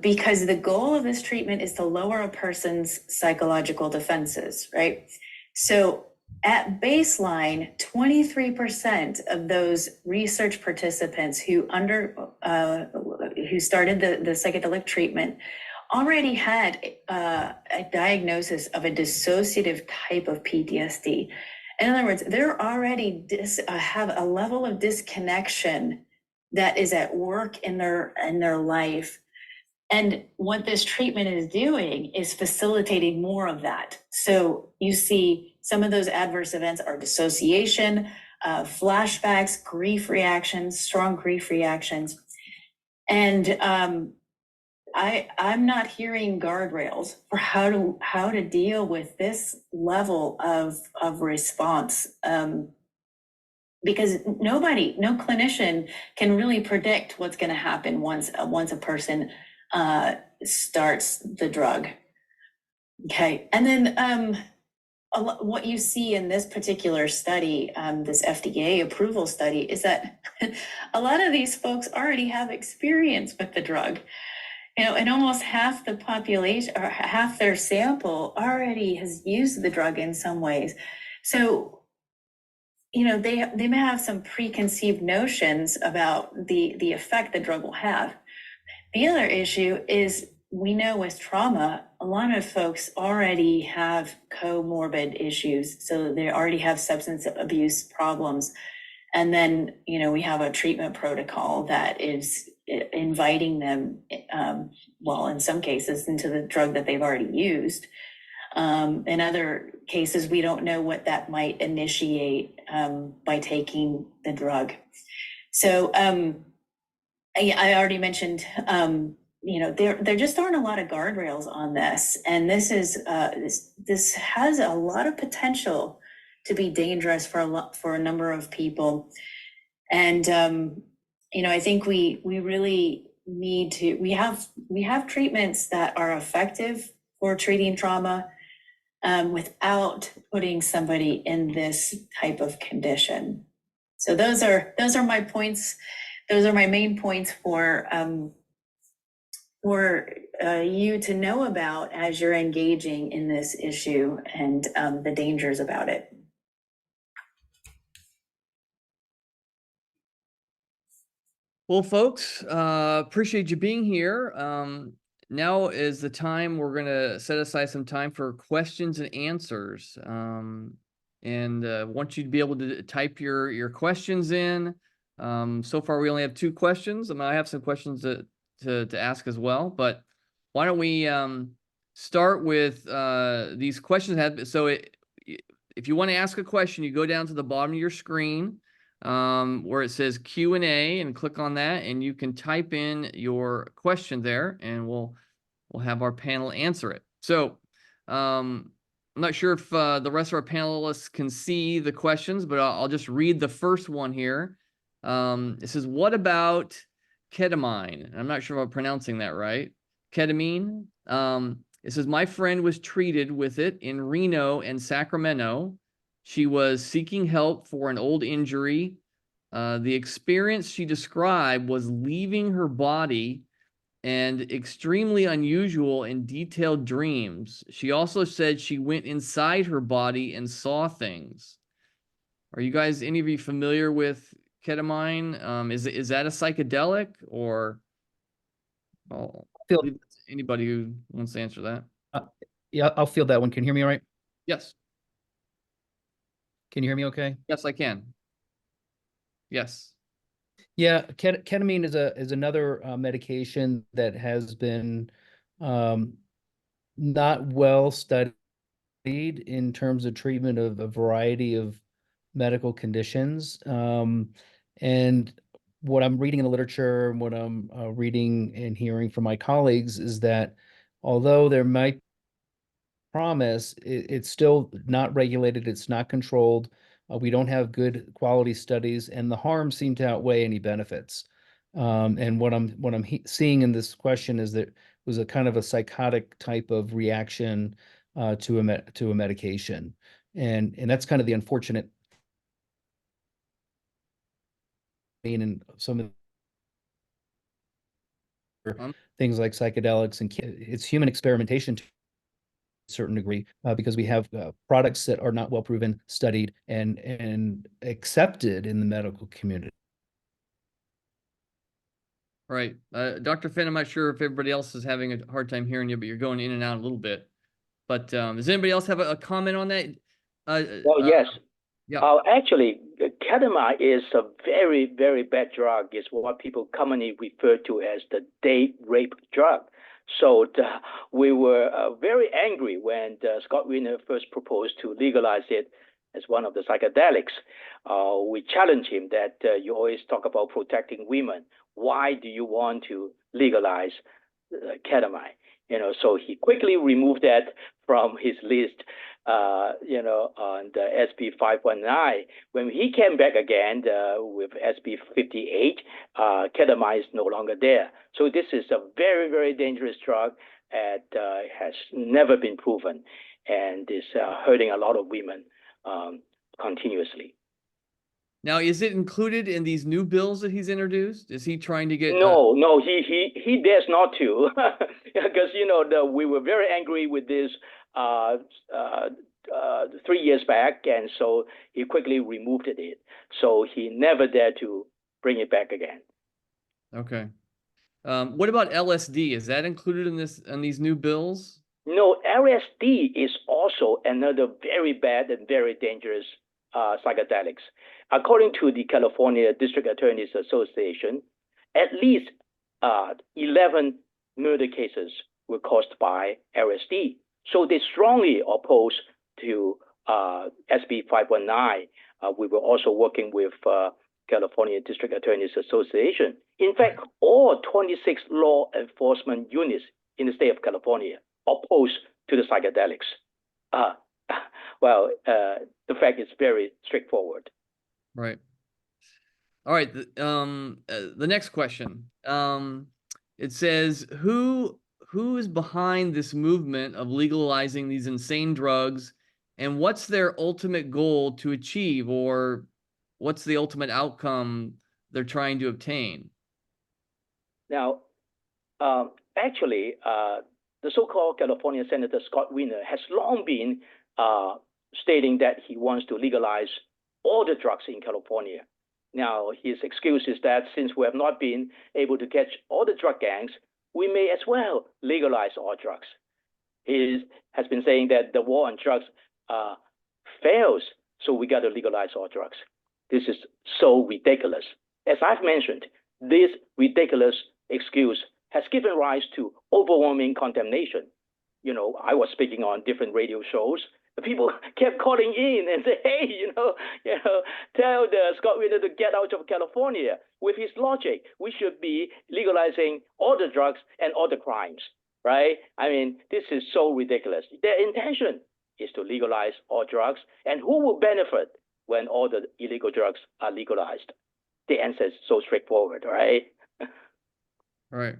because the goal of this treatment is to lower a person's psychological defenses, right? So at baseline, 23% of those research participants who started the psychedelic treatment already had a diagnosis of a dissociative type of PTSD. In other words, they're already have a level of disconnection that is at work in their life. And what this treatment is doing is facilitating more of that. So you see some of those adverse events are dissociation, flashbacks, grief reactions, strong grief reactions. And I'm not hearing guardrails for how to deal with this level of response, because no clinician can really predict what's going to happen once a person starts the drug. Okay, and then what you see in this particular study, this FDA approval study, is that a lot of these folks already have experience with the drug. And almost half the population, or half their sample, already has used the drug in some ways. So, they may have some preconceived notions about the effect the drug will have. The other issue is, we know with trauma, a lot of folks already have comorbid issues. So they already have substance abuse problems. And then, we have a treatment protocol that is inviting them, in some cases, into the drug that they've already used. In other cases, we don't know what that might initiate by taking the drug. So I already mentioned, there just aren't a lot of guardrails on this. And this has a lot of potential to be dangerous for a number of people. And I think we really need to, we have treatments that are effective for treating trauma without putting somebody in this type of condition. So those are my points. Those are my main points for you to know about as you're engaging in this issue and the dangers about it. Well, folks, appreciate you being here. Now is the time we're going to set aside some time for questions and answers. And want you to be able to type your questions in. So far, we only have 2 questions. I have some questions to ask as well. But why don't we start with these questions? So if you want to ask a question, you go down to the bottom of your screen, where it says Q&A, and click on that, and you can type in your question there, and we'll have our panel answer it. So I'm not sure if the rest of our panelists can see the questions, but I'll just read the first one here. It says, what about ketamine? I'm not sure if I'm pronouncing that right. Ketamine. It says, my friend was treated with it in Reno and Sacramento. She was seeking help for an old injury. The experience she described was leaving her body and extremely unusual and detailed dreams. She also said she went inside her body and saw things. Are you guys, any of you familiar with ketamine? Is that a psychedelic, or Feel- anybody who wants to answer that? Yeah, I'll field that one. Can you hear me all right? Yes. Can you hear me okay? Yes, I can. Yes. Yeah, ketamine is another medication that has been not well studied in terms of treatment of a variety of medical conditions. And what I'm reading in the literature and what I'm reading and hearing from my colleagues is that although there might promise, it's still not regulated, it's not controlled. We don't have good quality studies, and the harms seem to outweigh any benefits. And what I'm seeing in this question is that it was a kind of a psychotic type of reaction to a medication, and that's kind of the unfortunate thing in some of things like psychedelics, and it's human experimentation to certain degree because we have products that are not well proven, studied, and accepted in the medical community. Right. Dr. Finn, I'm not sure if everybody else is having a hard time hearing you, but you're going in and out a little bit. But does anybody else have a comment on that? Well, yes. Yeah. Actually, ketamine is a very, very bad drug. It's what people commonly refer to as the date rape drug. So we were very angry when Scott Weiner first proposed to legalize it as one of the psychedelics. We challenged him that you always talk about protecting women. Why do you want to legalize ketamine? So he quickly removed that from his list, on the SB 519. When he came back again with SB 58, ketamine is no longer there. So this is a very, very dangerous drug that has never been proven and is hurting a lot of women continuously. Now, is it included in these new bills that he's introduced? Is he trying to get? No, he dares not to, because we were very angry with this 3 years back, and so he quickly removed it. So he never dared to bring it back again. Okay. What about LSD? Is that included in these new bills? No, LSD is also another very bad and very dangerous psychedelics. According to the California District Attorneys Association, at least 11 murder cases were caused by LSD. So they strongly oppose to SB 519. We were also working with California District Attorneys Association. In fact, all 26 law enforcement units in the state of California oppose to the psychedelics. The fact is very straightforward. Right. All right. The next question. It says, who is behind this movement of legalizing these insane drugs, and what's their ultimate goal to achieve, or what's the ultimate outcome they're trying to obtain? Now, actually, the so-called California Senator Scott Weiner has long been stating that he wants to legalize all the drugs in California. Now, his excuse is that since we have not been able to catch all the drug gangs, we may as well legalize all drugs. He has been saying that the war on drugs fails, so we got to legalize all drugs. This is so ridiculous. As I've mentioned, this ridiculous excuse has given rise to overwhelming condemnation. I was speaking on different radio shows. The people kept calling in and say, "Hey, tell the Scott Weiner to get out of California. With his logic, we should be legalizing all the drugs and all the crimes, right? I mean, this is so ridiculous. Their intention is to legalize all drugs, and who will benefit when all the illegal drugs are legalized? The answer is so straightforward, right? All right.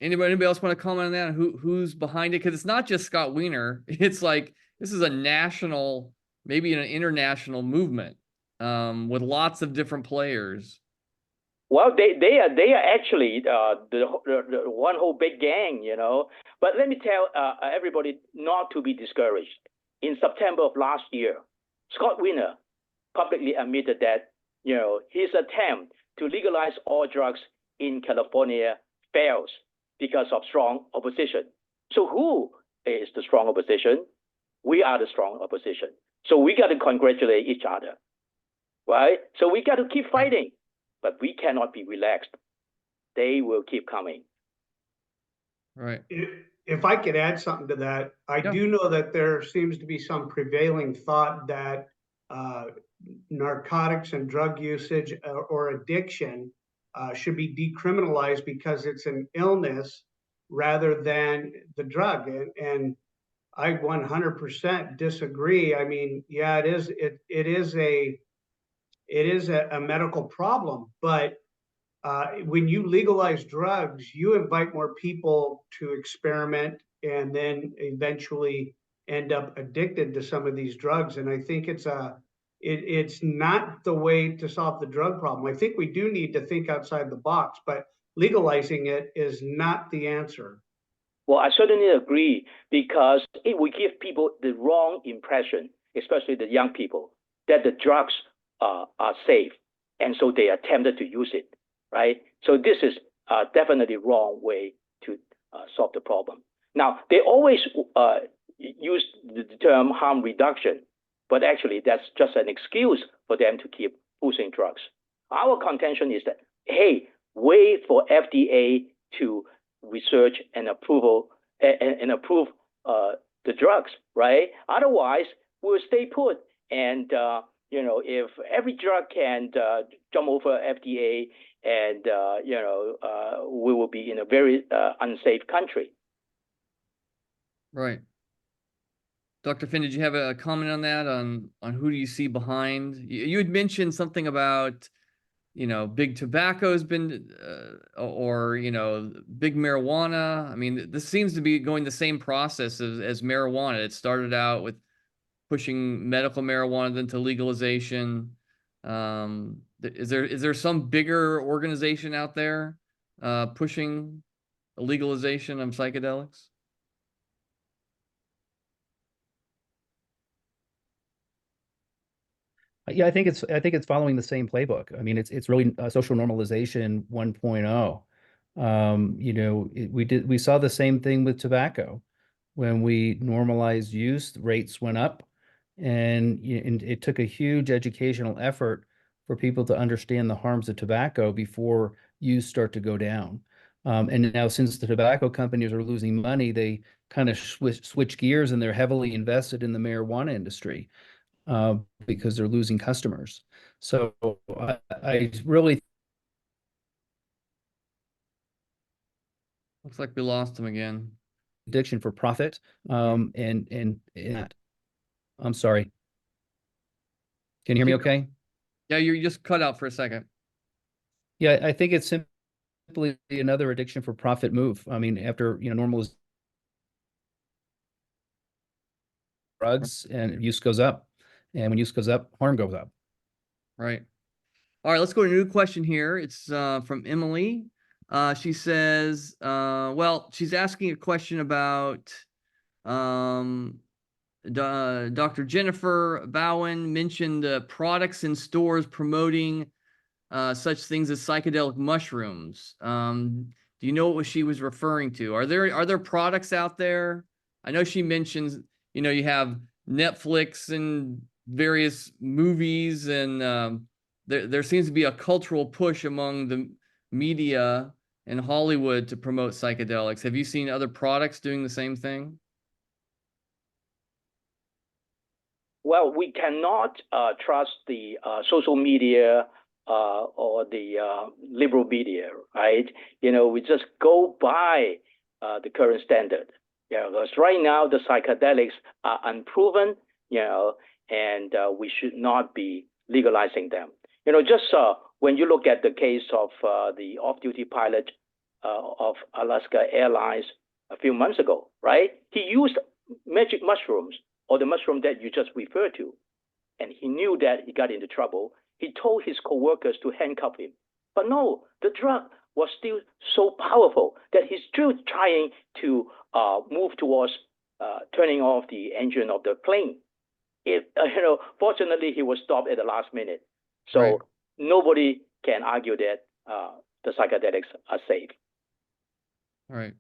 Anybody else want to comment on that? Who's behind it? Because it's not just Scott Weiner. It's like this is a national, maybe an international movement. with lots of different players. Well, they are actually the one whole big gang, you know. But let me tell everybody not to be discouraged. In September of last year, Scott Weiner publicly admitted that, you know, his attempt to legalize all drugs in California fails because of strong opposition. So who is the strong opposition? We are the strong opposition. So we got to congratulate each other, right? So we got to keep fighting, but we cannot be relaxed. They will keep coming. Right. If I could add something to that, I do know that there seems to be some prevailing thought that narcotics and drug usage or addiction should be decriminalized because it's an illness rather than the drug. And I 100% disagree. I mean, yeah, it is a medical problem, but when you legalize drugs, you invite more people to experiment and then eventually end up addicted to some of these drugs. And I think it's not the way to solve the drug problem. I think we do need to think outside the box, but legalizing it is not the answer. Well, I certainly agree, because it will give people the wrong impression, especially the young people, that the drugs are safe, and so they are tempted to use it, right? So this is definitely wrong way to solve the problem. Now, they always use the term harm reduction, but actually that's just an excuse for them to keep pushing drugs. Our contention is that, hey, wait for FDA to research and approve the drugs, right? Otherwise, we'll stay put. And you know, if every drug can jump over FDA, and you know, we will be in a very unsafe country. Right. Dr. Finn, did you have a comment on that? On who do you see behind? You had mentioned something about, you know, big tobacco's been, or, you know, big marijuana. I mean, this seems to be going the same process as marijuana. It started out with pushing medical marijuana, then to legalization. Is there some bigger organization out there pushing the legalization of psychedelics? Yeah, I think it's following the same playbook. I mean, it's really social normalization 1.0. You know, we saw the same thing with tobacco. When we normalized use, rates went up, and it took a huge educational effort for people to understand the harms of tobacco before use start to go down. And now, since the tobacco companies are losing money, they kind of switch gears, and they're heavily invested in the marijuana industry because they're losing customers. So I really Looks like we lost him again. addiction for profit. And I'm sorry. Can you hear me okay? Yeah, you just cut out for a second. Yeah, I think it's simply another addiction for profit move. I mean, after, you know, normal drugs and use goes up. And when use goes up, harm goes up. Right. All right, let's go to a new question here. It's from Emily. She says, well, she's asking a question about Dr. Jennifer Bowen mentioned products in stores promoting such things as psychedelic mushrooms. Do you know what she was referring to? Are there products out there? I know she mentions, you know, you have Netflix and various movies, and there seems to be a cultural push among the media in Hollywood to promote psychedelics. Have you seen other products doing the same thing? Well, we cannot trust the social media or the liberal media, right? You know, we just go by the current standard. You know, because right now the psychedelics are unproven, you know, and we should not be legalizing them. You know, just when you look at the case of the off-duty pilot of Alaska Airlines a few months ago, right? He used magic mushrooms, or the mushroom that you just referred to. and he knew that he got into trouble, he told his coworkers to handcuff him. But no, the drug was still so powerful that he's still trying to move towards turning off the engine of the plane. Fortunately, he was stopped at the last minute. So Right. nobody can argue that the psychedelics are safe. All right.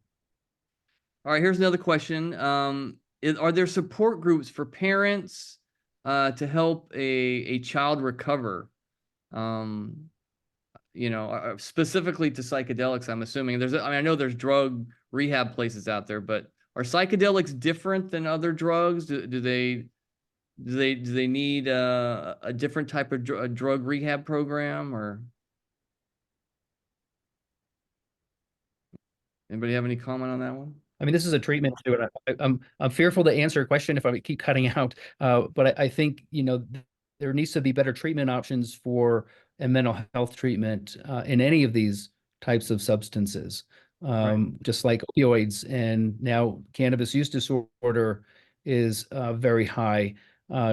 All right, here's another question. Are there support groups for parents to help a child recover? Specifically to psychedelics, I'm assuming. I know there's drug rehab places out there, but are psychedelics different than other drugs? Do they need a different type of drug rehab program, or anybody have any comment on that one? I mean, this is a treatment too, and I'm fearful to answer a question if I keep cutting out. But I think there needs to be better treatment options for a mental health treatment in any of these types of substances, just like opioids, and now cannabis use disorder is very high.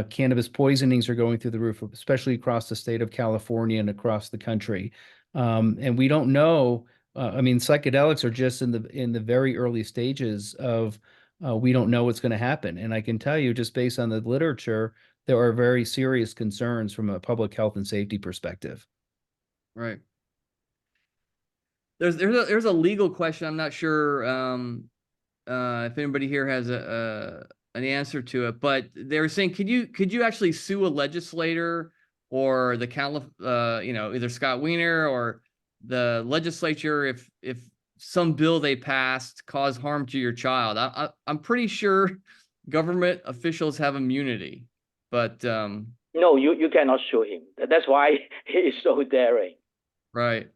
Cannabis poisonings are going through the roof, especially across the state of California and across the country. And we don't know. I mean, psychedelics are just in the very early stages of we don't know what's going to happen. And I can tell you, just based on the literature, there are very serious concerns from a public health and safety perspective. Right. There's a legal question. I'm not sure if anybody here has an answer to it, but they're saying, could you actually sue a legislator or the either Scott Weiner or the legislature if some bill they passed caused harm to your child? I'm pretty sure government officials have immunity, but no, you cannot sue him. That's why he is so daring. Right.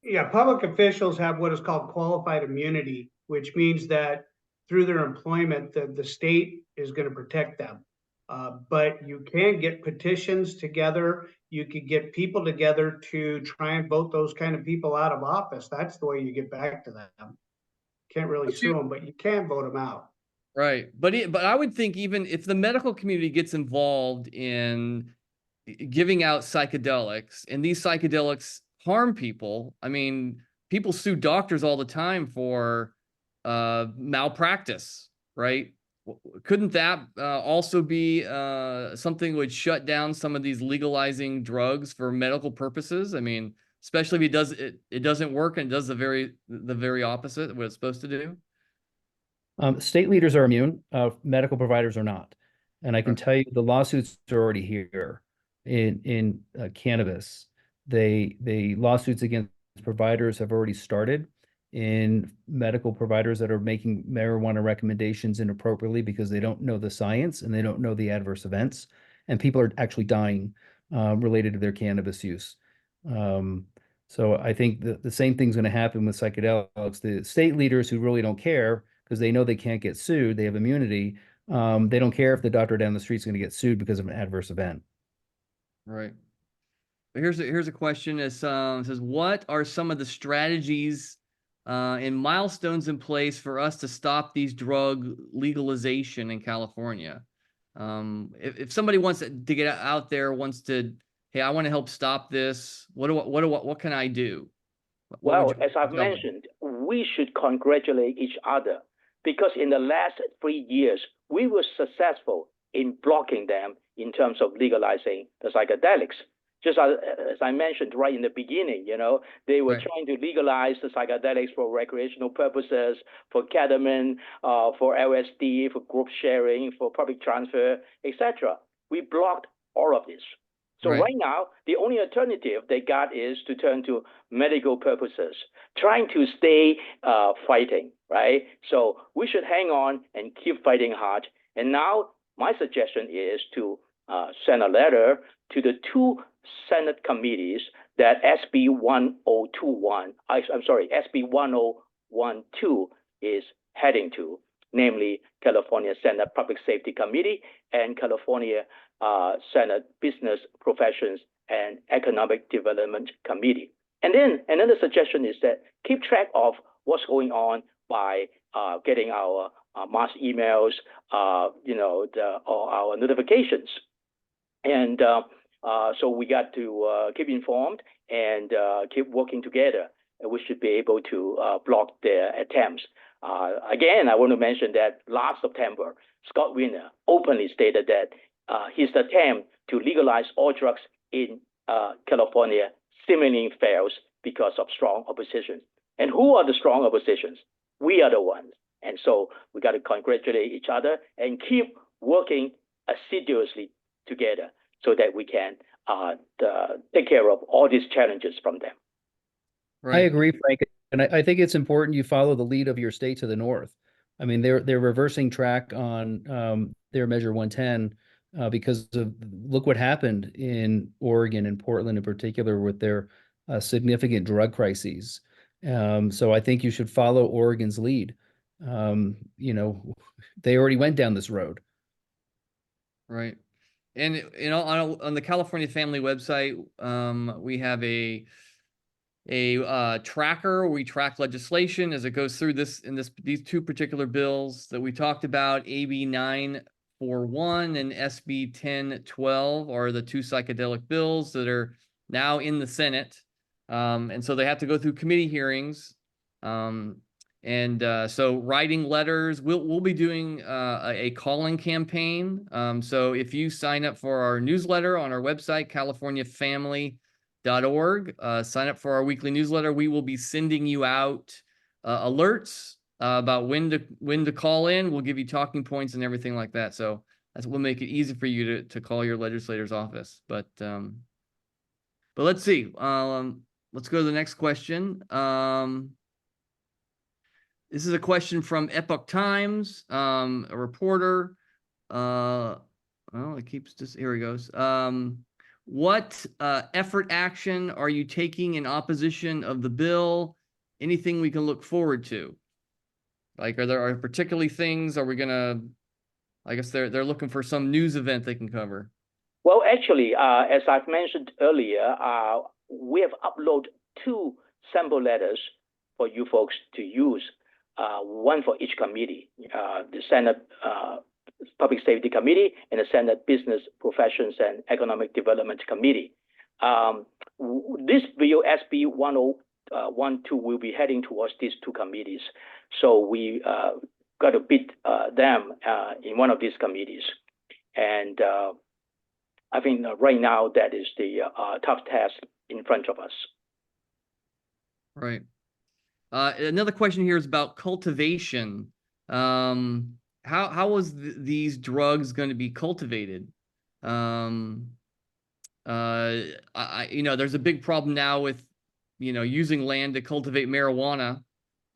Yeah, public officials have what is called qualified immunity, which means that through their employment, the state is going to protect them. But you can get petitions together. You could get people together to try and vote those kind of people out of office. That's the way you get back to them. Can't really sue them, but you can vote them out. Right. But I would think even if the medical community gets involved in giving out psychedelics and these psychedelics harm people, I mean, people sue doctors all the time for malpractice, right? Couldn't that also be something that would shut down some of these legalizing drugs for medical purposes? I mean, especially if it doesn't work and does the very opposite of what it's supposed to do. State leaders are immune, medical providers are not. And I can tell you the lawsuits are already here in cannabis. The lawsuits against providers have already started in medical providers that are making marijuana recommendations inappropriately because they don't know the science and they don't know the adverse events. And people are actually dying related to their cannabis use. So I think the same thing's going to happen with psychedelics. The state leaders who really don't care because they know they can't get sued, they have immunity. They don't care if the doctor down the street is going to get sued because of an adverse event. Right. But here's a question. It says, what are some of the strategies and milestones in place for us to stop these drug legalization in California? If somebody wants to get out there, hey, I want to help stop this. What can I do? Well, as I've mentioned, we should congratulate each other because in the last 3 years, we were successful in blocking them in terms of legalizing the psychedelics. Just as I mentioned right in the beginning, they were trying to legalize the psychedelics for recreational purposes, for ketamine, for LSD, for group sharing, for public transfer, etc. We blocked all of this. So right now, the only alternative they got is to turn to medical purposes, trying to stay fighting, right? So we should hang on and keep fighting hard. And now my suggestion is to send a letter to the two Senate committees that SB 1021, SB 1012 is heading to, namely California Senate Public Safety Committee and California Senate Business Professions and Economic Development Committee. And then another suggestion is that keep track of what's going on by getting our mass emails, or our notifications. And so we got to keep informed and keep working together. And we should be able to block their attempts. Again, I want to mention that last September, Scott Weiner openly stated that his attempt to legalize all drugs in California seemingly fails because of strong opposition. And who are the strong oppositions? We are the ones. And so we got to congratulate each other and keep working assiduously together so that we can take care of all these challenges from them. I agree, Frank. And I think it's important you follow the lead of your state to the north. I mean, they're reversing track on their Measure 110 because of look what happened in Oregon and Portland in particular with their significant drug crises. So I think you should follow Oregon's lead. You know, they already went down this road. Right. And you know, on the California Family website, we have a tracker. We track legislation as it goes through these two particular bills that we talked about. AB 941 and SB 1012 are the two psychedelic bills that are now in the Senate, and so they have to go through committee hearings. So writing letters, we'll be doing a calling campaign. So if you sign up for our newsletter on our website, californiafamily.org, sign up for our weekly newsletter. We will be sending you out alerts about when to call in. We'll give you talking points and everything like that. So we'll make it easy for you to call your legislator's office. But let's see. Let's go to the next question. This is a question from Epoch Times, a reporter. Well, it keeps just, here he goes. What action are you taking in opposition of the bill? Anything we can look forward to? Like, are there particularly things? Are we gonna? I guess they're looking for some news event they can cover. Well, actually, as I've mentioned earlier, we have uploaded 2 sample letters for you folks to use. One for each committee, the Senate Public Safety Committee and the Senate Business Professions and Economic Development Committee. This bill, SB 1012, will be heading towards these 2 committees. So we got to beat them in one of these committees. And I think right now that is the tough task in front of us. Right. Another question here is about cultivation. How was these drugs going to be cultivated? You know, there's a big problem now with, you know, using land to cultivate marijuana,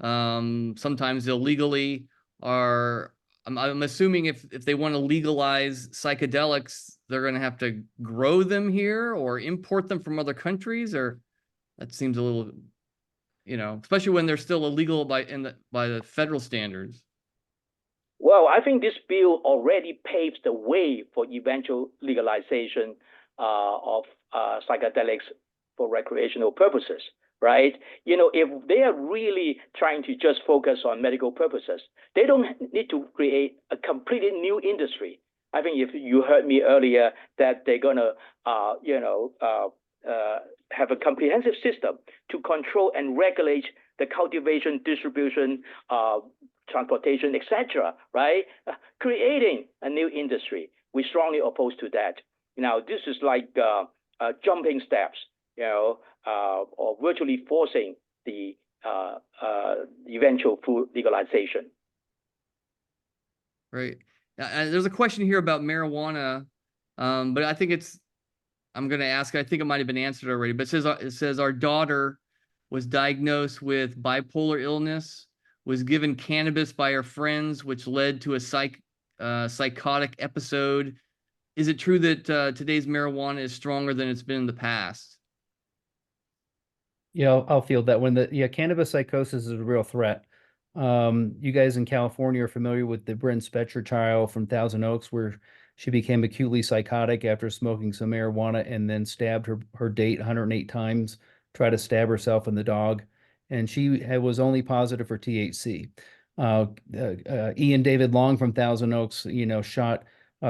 sometimes illegally. I'm assuming if they want to legalize psychedelics, they're going to have to grow them here or import them from other countries, or that seems a little, you know, especially when they're still illegal by the federal standards. Well, I think this bill already paves the way for eventual legalization of psychedelics for recreational purposes, right? You know, if they are really trying to just focus on medical purposes, they don't need to create a completely new industry. I think if you heard me earlier that they're gonna, have a comprehensive system to control and regulate the cultivation, distribution, transportation, etc., right? Creating a new industry. We strongly oppose to that. Now, this is like jumping steps, you know, or virtually forcing the eventual full legalization. Right. There's a question here about marijuana, but I think I'm going to ask, I think it might have been answered already, but it says our daughter was diagnosed with bipolar illness, was given cannabis by her friends, which led to a psychotic episode. Is it true that today's marijuana is stronger than it's been in the past? Yeah, I'll field that one. Cannabis psychosis is a real threat. You guys in California are familiar with the Bryn Spetcher trial from Thousand Oaks, where she became acutely psychotic after smoking some marijuana and then stabbed her date 108 times, tried to stab herself and the dog, and she was only positive for THC. Ian David Long from Thousand Oaks, you know, shot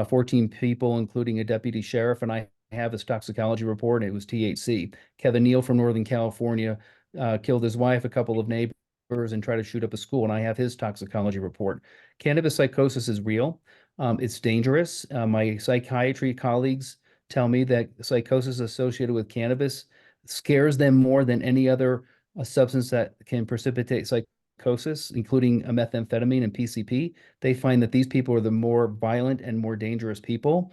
14 people, including a deputy sheriff, and I have his toxicology report, and it was THC. Kevin Neal from Northern California killed his wife, a couple of neighbors, and tried to shoot up a school, and I have his toxicology report. Cannabis psychosis is real. It's dangerous. My psychiatry colleagues tell me that psychosis associated with cannabis scares them more than any other substance that can precipitate psychosis, including methamphetamine and PCP. They find that these people are the more violent and more dangerous people.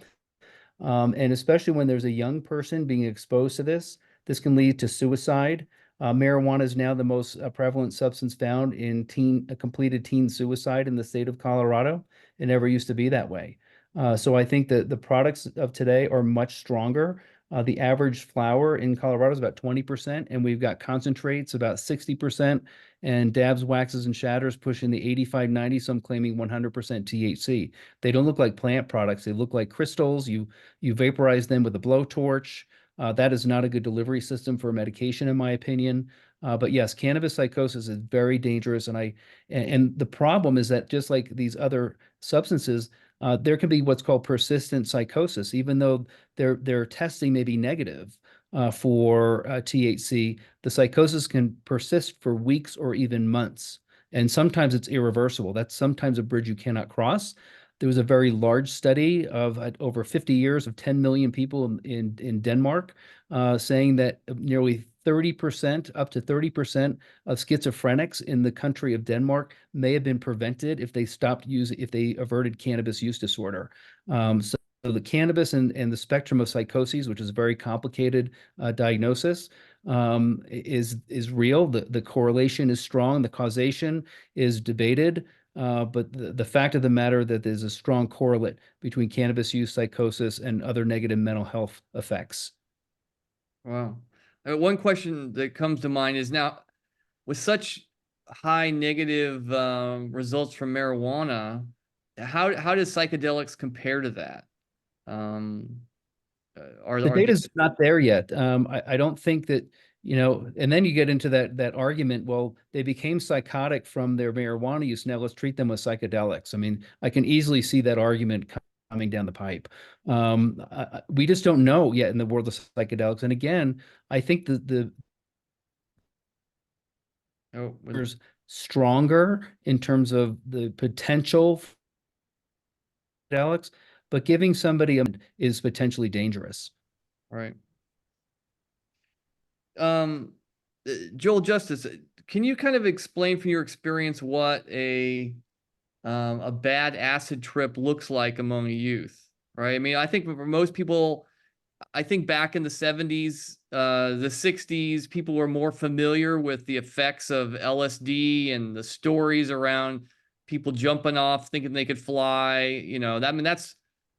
And especially when there's a young person being exposed to this can lead to suicide. Marijuana is now the most prevalent substance found in completed teen suicide in the state of Colorado. It never used to be that way. So I think that the products of today are much stronger. The average flower in Colorado is about 20%, and we've got concentrates about 60%, and dabs, waxes, and shatters pushing the 85, 90, some claiming 100% THC. They don't look like plant products. They look like crystals. You vaporize them with a blowtorch. That is not a good delivery system for medication, in my opinion. But yes, cannabis psychosis is very dangerous, and the problem is that just like these other substances, there can be what's called persistent psychosis, even though their testing may be negative for THC. The psychosis can persist for weeks or even months, and sometimes it's irreversible. That's sometimes a bridge you cannot cross. There was a very large study of over 50 years of 10 million people in Denmark, saying that nearly 30%, up to 30% of schizophrenics in the country of Denmark may have been prevented if they averted cannabis use disorder. So the cannabis and the spectrum of psychoses, which is a very complicated diagnosis, is real. The correlation is strong. The causation is debated. But the fact of the matter that there's a strong correlate between cannabis use, psychosis, and other negative mental health effects. Wow. One question that comes to mind is, now, with such high negative results from marijuana, how does psychedelics compare to that? The data's not there yet. I don't think that, and then you get into that argument, well, they became psychotic from their marijuana use. Now let's treat them with psychedelics. I mean, I can easily see that argument coming down the pipe. We just don't know yet in the world of psychedelics. And again, I think there's stronger in terms of the potential for psychedelics, but giving somebody is potentially dangerous. Right. Joel Justice, can you kind of explain from your experience what a bad acid trip looks like among youth? Right. I mean, I think for most people, I think back in the 70s, the 60s, people were more familiar with the effects of LSD and the stories around people jumping off thinking they could fly.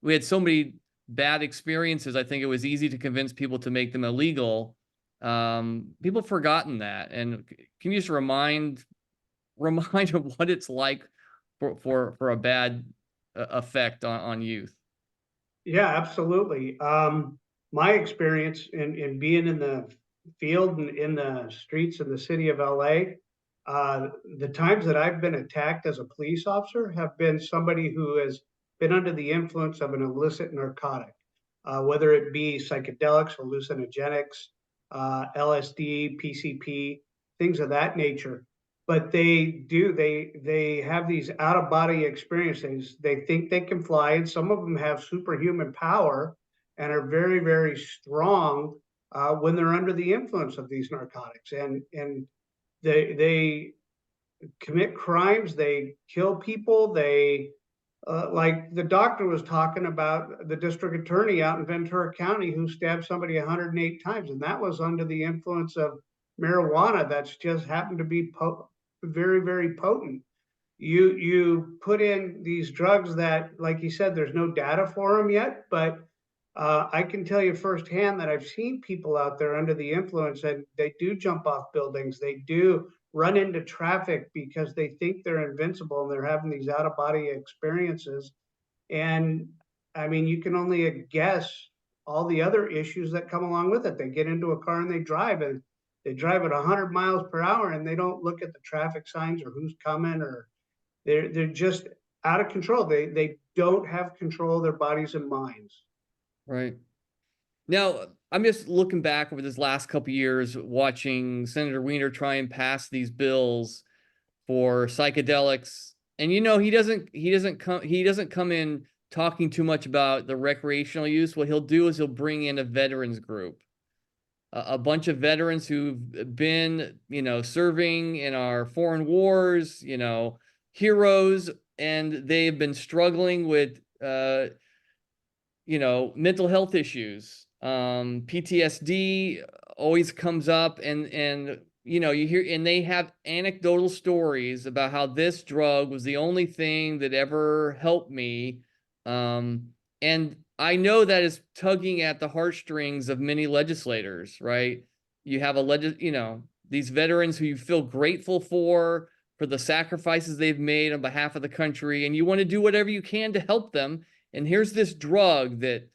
We had so many bad experiences. I think it was easy to convince people to make them illegal. People have forgotten that. And can you just remind of what it's like for a bad effect on youth? Yeah, absolutely. My experience in being in the field and in the streets of the city of LA, the times that I've been attacked as a police officer have been somebody who has been under the influence of an illicit narcotic, whether it be psychedelics, hallucinogenics, LSD, PCP, things of that nature. But they have these out of body experiences. They think they can fly, and some of them have superhuman power and are very, very strong when they're under the influence of these narcotics. And they commit crimes, they kill people, they like the doctor was talking about the district attorney out in Ventura County who stabbed somebody 108 times, and that was under the influence of marijuana. That's just happened to be very, very potent. You put in these drugs that, like you said, there's no data for them yet, but I can tell you firsthand that I've seen people out there under the influence, and they do jump off buildings. They do run into traffic because they think they're invincible and they're having these out of body experiences. And I mean, you can only guess all the other issues that come along with it. They get into a car and they drive at 100 miles per hour, and they don't look at the traffic signs or who's coming, or they're just out of control. They don't have control of their bodies and minds. Right. Now, I'm just looking back over this last couple of years, watching Senator Weiner try and pass these bills for psychedelics, and he doesn't come in talking too much about the recreational use. What he'll do is he'll bring in a veterans group, a bunch of veterans who've been, serving in our foreign wars, heroes, and they've been struggling with, mental health issues. PTSD always comes up, and you hear, and they have anecdotal stories about how this drug was the only thing that ever helped me. And I know that is tugging at the heartstrings of many legislators, right? You have these veterans who you feel grateful for the sacrifices they've made on behalf of the country, and you want to do whatever you can to help them. And here's this drug that,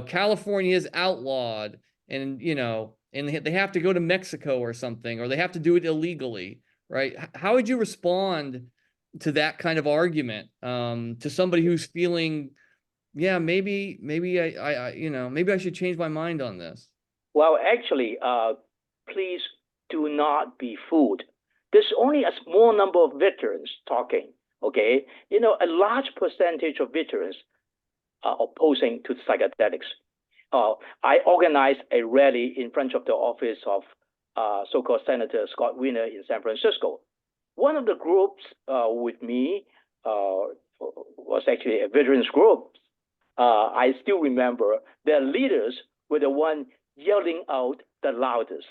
California has outlawed, and, and they have to go to Mexico or something, or they have to do it illegally, right? How would you respond to that kind of argument, to somebody who's feeling, yeah, maybe I should change my mind on this? Well, actually, please do not be fooled. There's only a small number of veterans talking, okay? A large percentage of veterans are opposing to psychedelics. I organized a rally in front of the office of so-called Senator Scott Weiner in San Francisco. One of the groups with me was actually a veterans group. I still remember their leaders were the one yelling out the loudest,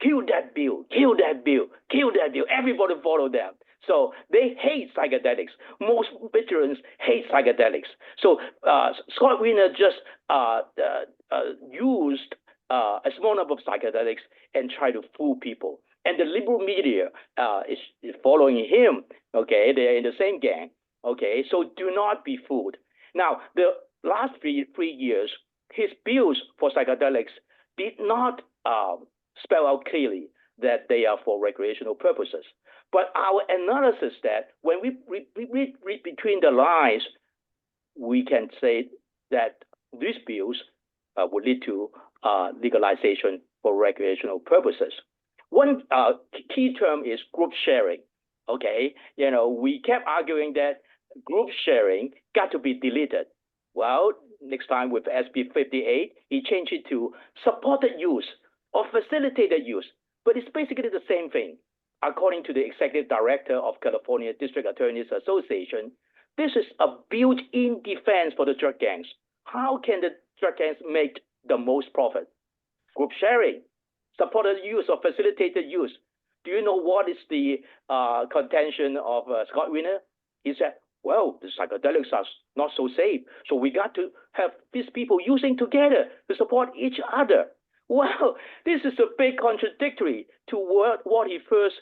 "Kill that bill, kill that bill, kill that bill." Everybody followed them. So they hate psychedelics. Most veterans hate psychedelics. So Scott Weiner just used a small number of psychedelics and tried to fool people. And the liberal media is following him. Okay, they're in the same gang. Okay, so do not be fooled. Now, the last three years, his bills for psychedelics did not spell out clearly that they are for recreational purposes. But our analysis that when we read between the lines, we can say that these bills would lead to legalization for recreational purposes. One key term is group sharing. Okay, we kept arguing that group sharing got to be deleted. Well, next time with SB 58, he changed it to supported use or facilitated use, but it's basically the same thing. According to the executive director of California District Attorneys Association, this is a built-in defense for the drug gangs. How can the drug gangs make the most profit? Group sharing, supported use or facilitated use. Do you know what is the contention of Scott Weiner? He said, well, the psychedelics are not so safe, so we got to have these people using together to support each other. Well, this is a big contradictory to what he first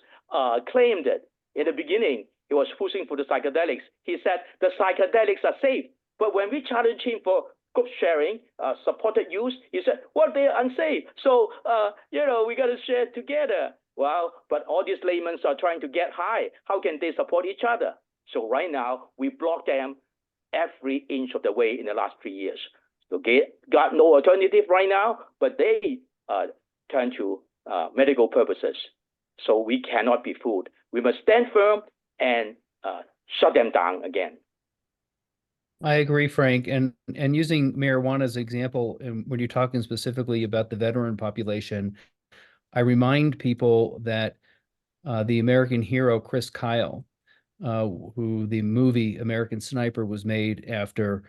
claimed it. In the beginning, he was pushing for the psychedelics. He said the psychedelics are safe. But when we challenged him for group sharing, supported use, he said, well, they're unsafe. So, we got to share together. Well, but all these laymen are trying to get high. How can they support each other? So right now, we block them every inch of the way in the last 3 years. Okay, got no alternative right now, but they turn to medical purposes. So we cannot be fooled. We must stand firm and shut them down again. I agree, Frank. And using marijuana as an example, and when you're talking specifically about the veteran population, I remind people that the American hero, Chris Kyle, who the movie American Sniper was made after,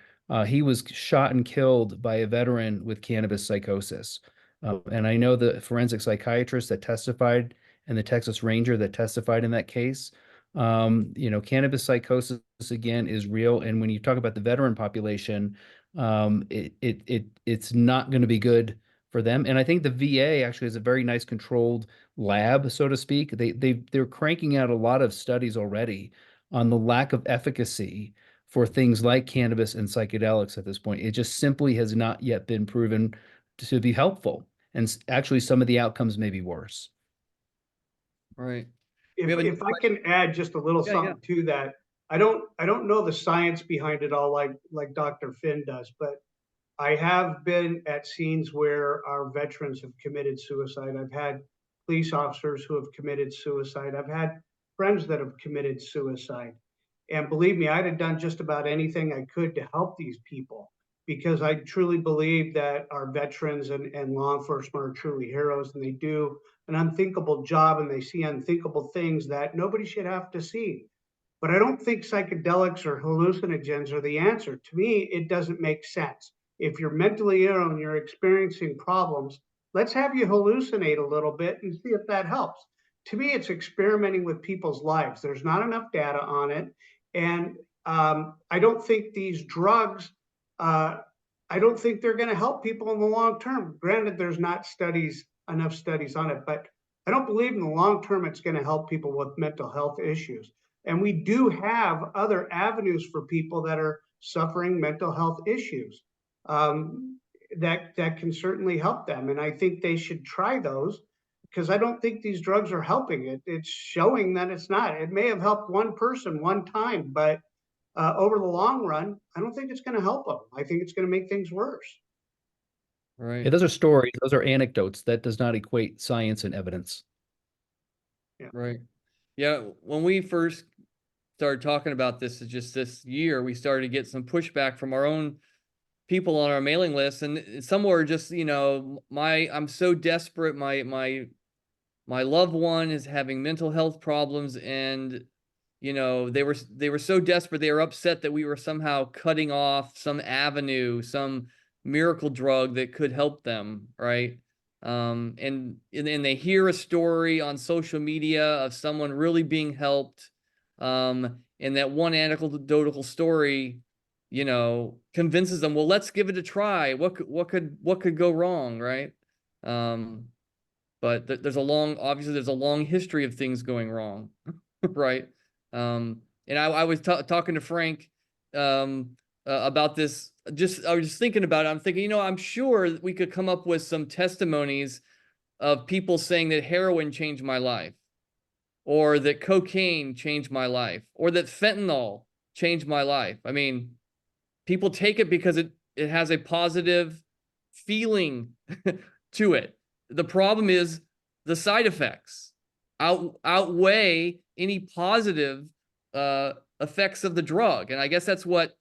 he was shot and killed by a veteran with cannabis psychosis. And I know the forensic psychiatrist that testified and the Texas Ranger that testified in that case. Cannabis psychosis, again, is real. And when you talk about the veteran population, it's not going to be good for them. And I think the VA actually has a very nice controlled lab, so to speak. They're cranking out a lot of studies already on the lack of efficacy for things like cannabis and psychedelics at this point. It just simply has not yet been proven to be helpful. And actually, some of the outcomes may be worse. Right. If I can add just a little something to that, I don't know the science behind it all like Dr. Finn does, but I have been at scenes where our veterans have committed suicide. I've had police officers who have committed suicide. I've had friends that have committed suicide. And believe me, I'd have done just about anything I could to help these people because I truly believe that our veterans and law enforcement are truly heroes and they do an unthinkable job and they see unthinkable things that nobody should have to see. But I don't think psychedelics or hallucinogens are the answer. To me, it doesn't make sense. If you're mentally ill and you're experiencing problems, let's have you hallucinate a little bit and see if that helps. To me, it's experimenting with people's lives. There's not enough data on it. And I don't think these drugs, I don't think they're going to help people in the long term. Granted, there's not enough studies on it, but I don't believe in the long term it's going to help people with mental health issues. And we do have other avenues for people that are suffering mental health issues that can certainly help them. And I think they should try those because I don't think these drugs are helping it. It's showing that it's not. It may have helped one person one time, but over the long run, I don't think it's going to help them. I think it's going to make things worse. Right. Yeah, those are stories. Those are anecdotes. That does not equate science and evidence. Yeah. Right. Yeah. When we first started talking about this just this year, we started to get some pushback from our own people on our mailing list, and some were just, I'm so desperate. My loved one is having mental health problems, and they were so desperate, they were upset that we were somehow cutting off some avenue, some miracle drug that could help them, right? And they hear a story on social media of someone really being helped, and that one anecdotal story, convinces them, well, let's give it a try. What could go wrong, right? But there's a long history of things going wrong, right? And I was talking to Frank about this. I was just thinking about it. I'm thinking, I'm sure we could come up with some testimonies of people saying that heroin changed my life, or that cocaine changed my life, or that fentanyl changed my life. I mean, people take it because it has a positive feeling to it. The problem is the side effects outweigh any positive effects of the drug. And I guess that's what,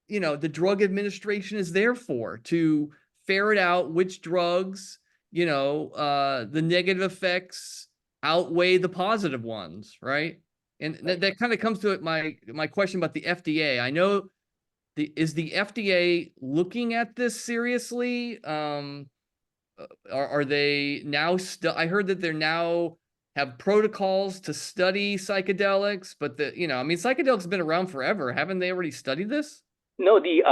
the Drug Administration is there for, to ferret out which drugs, the negative effects outweigh the positive ones, right? And that kind of comes to it, my question about the FDA. I know is the FDA looking at this seriously? Are they now I heard that they're now have protocols to study psychedelics, but psychedelics have been around forever. Haven't they already studied this? No, the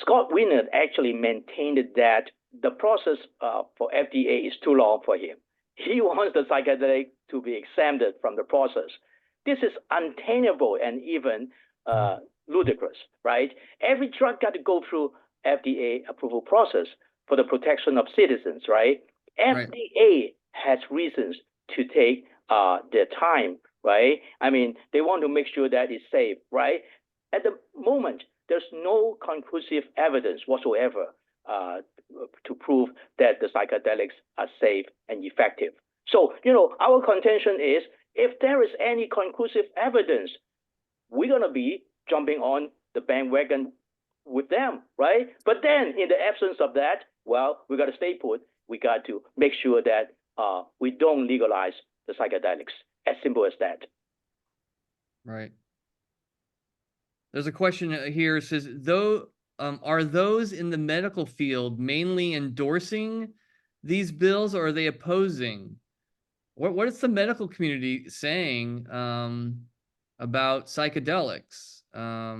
Scott Weiner actually maintained that the process for FDA is too long for him. He wants the psychedelic to be exempted from the process. This is untenable and even ludicrous, right? Every drug got to go through FDA approval process for the protection of citizens, right? Right. FDA has reasons to take their time, right? I mean, they want to make sure that it's safe, right? At the moment, there's no conclusive evidence whatsoever to prove that the psychedelics are safe and effective. So, our contention is, if there is any conclusive evidence, we're going to be jumping on the bandwagon with them, right? But then, in the absence of that, well, we got to stay put. We got to make sure that we don't legalize the psychedelics. As simple as that. Right. There's a question here. It says, are those in the medical field mainly endorsing these bills, or are they opposing? What is the medical community saying about psychedelics? Are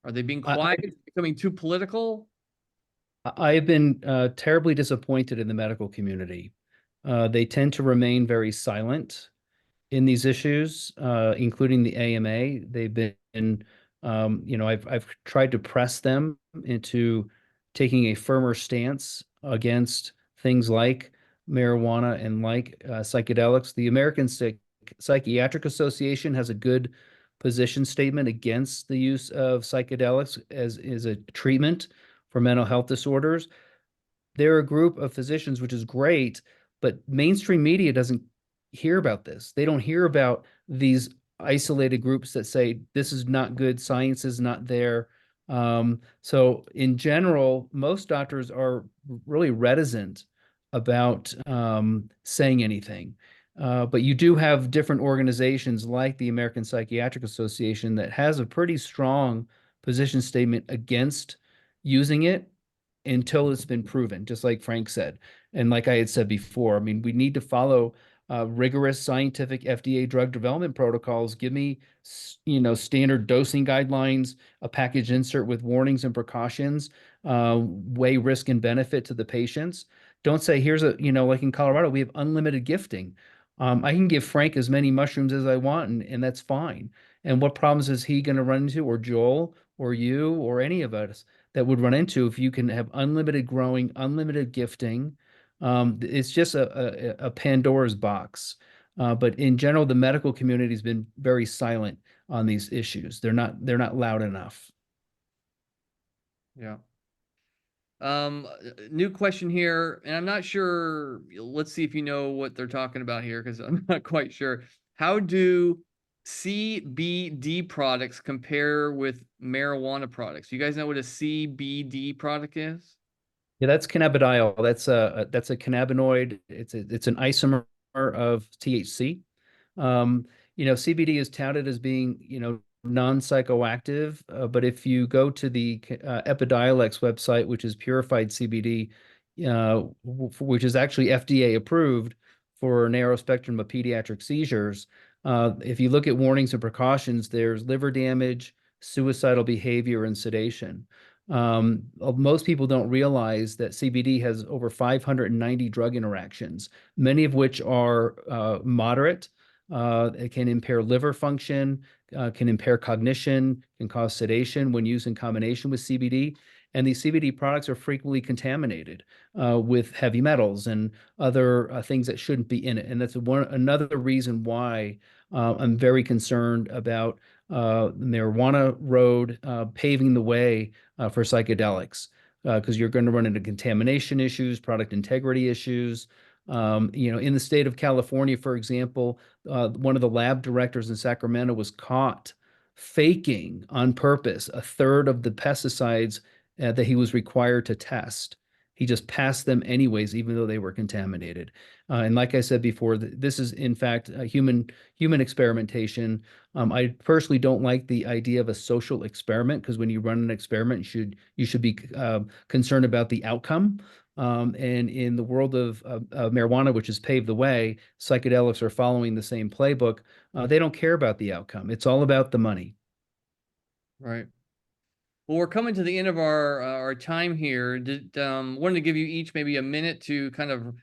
they being quiet? Is it becoming too political? I've been terribly disappointed in the medical community. They tend to remain very silent in these issues, including the AMA. They've been, I've tried to press them into taking a firmer stance against things like marijuana and like psychedelics. The American Psychiatric Association has a good position statement against the use of psychedelics as a treatment for mental health disorders. They're a group of physicians, which is great, but mainstream media doesn't hear about this. They don't hear about these isolated groups that say this is not good, science is not there. So in general, most doctors are really reticent about saying anything. But you do have different organizations like the American Psychiatric Association that has a pretty strong position statement against using it until it's been proven, just like Frank said. And like I had said before, I mean, we need to follow rigorous scientific FDA drug development protocols. Give me, standard dosing guidelines, a package insert with warnings and precautions, weigh risk and benefit to the patients. Don't say, here's like in Colorado, we have unlimited gifting. I can give Frank as many mushrooms as I want, and that's fine. And what problems is he going to run into, or Joel, or you, or any of us that would run into if you can have unlimited growing, unlimited gifting? It's just a Pandora's box. But in general, the medical community has been very silent on these issues. They're not loud enough. Yeah. New question here, and I'm not sure. Let's see if you know what they're talking about here, because I'm not quite sure. How do CBD products compare with marijuana products? You guys know what a CBD product is? Yeah, that's cannabidiol. That's a cannabinoid. It's an isomer of THC. CBD is touted as being, non-psychoactive, but if you go to the Epidiolex website, which is purified CBD, which is actually FDA approved for narrow spectrum of pediatric seizures, if you look at warnings and precautions, there's liver damage, suicidal behavior, and sedation. Most people don't realize that CBD has over 590 drug interactions, many of which are moderate. It can impair liver function, can impair cognition, can cause sedation when used in combination with CBD. And these CBD products are frequently contaminated with heavy metals and other things that shouldn't be in it. And that's another reason why I'm very concerned about the marijuana road paving the way for psychedelics, because you're going to run into contamination issues, product integrity issues. In the state of California, for example, one of the lab directors in Sacramento was caught faking on purpose a third of the pesticides that he was required to test. He just passed them anyways, even though they were contaminated. And like I said before, this is in fact a human experimentation. I personally don't like the idea of a social experiment, because when you run an experiment, you should be concerned about the outcome. And in the world of marijuana, which has paved the way, psychedelics are following the same playbook. They don't care about the outcome. It's all about the money. Right. Well, we're coming to the end of our time here. Wanted to give you each maybe a minute to kind of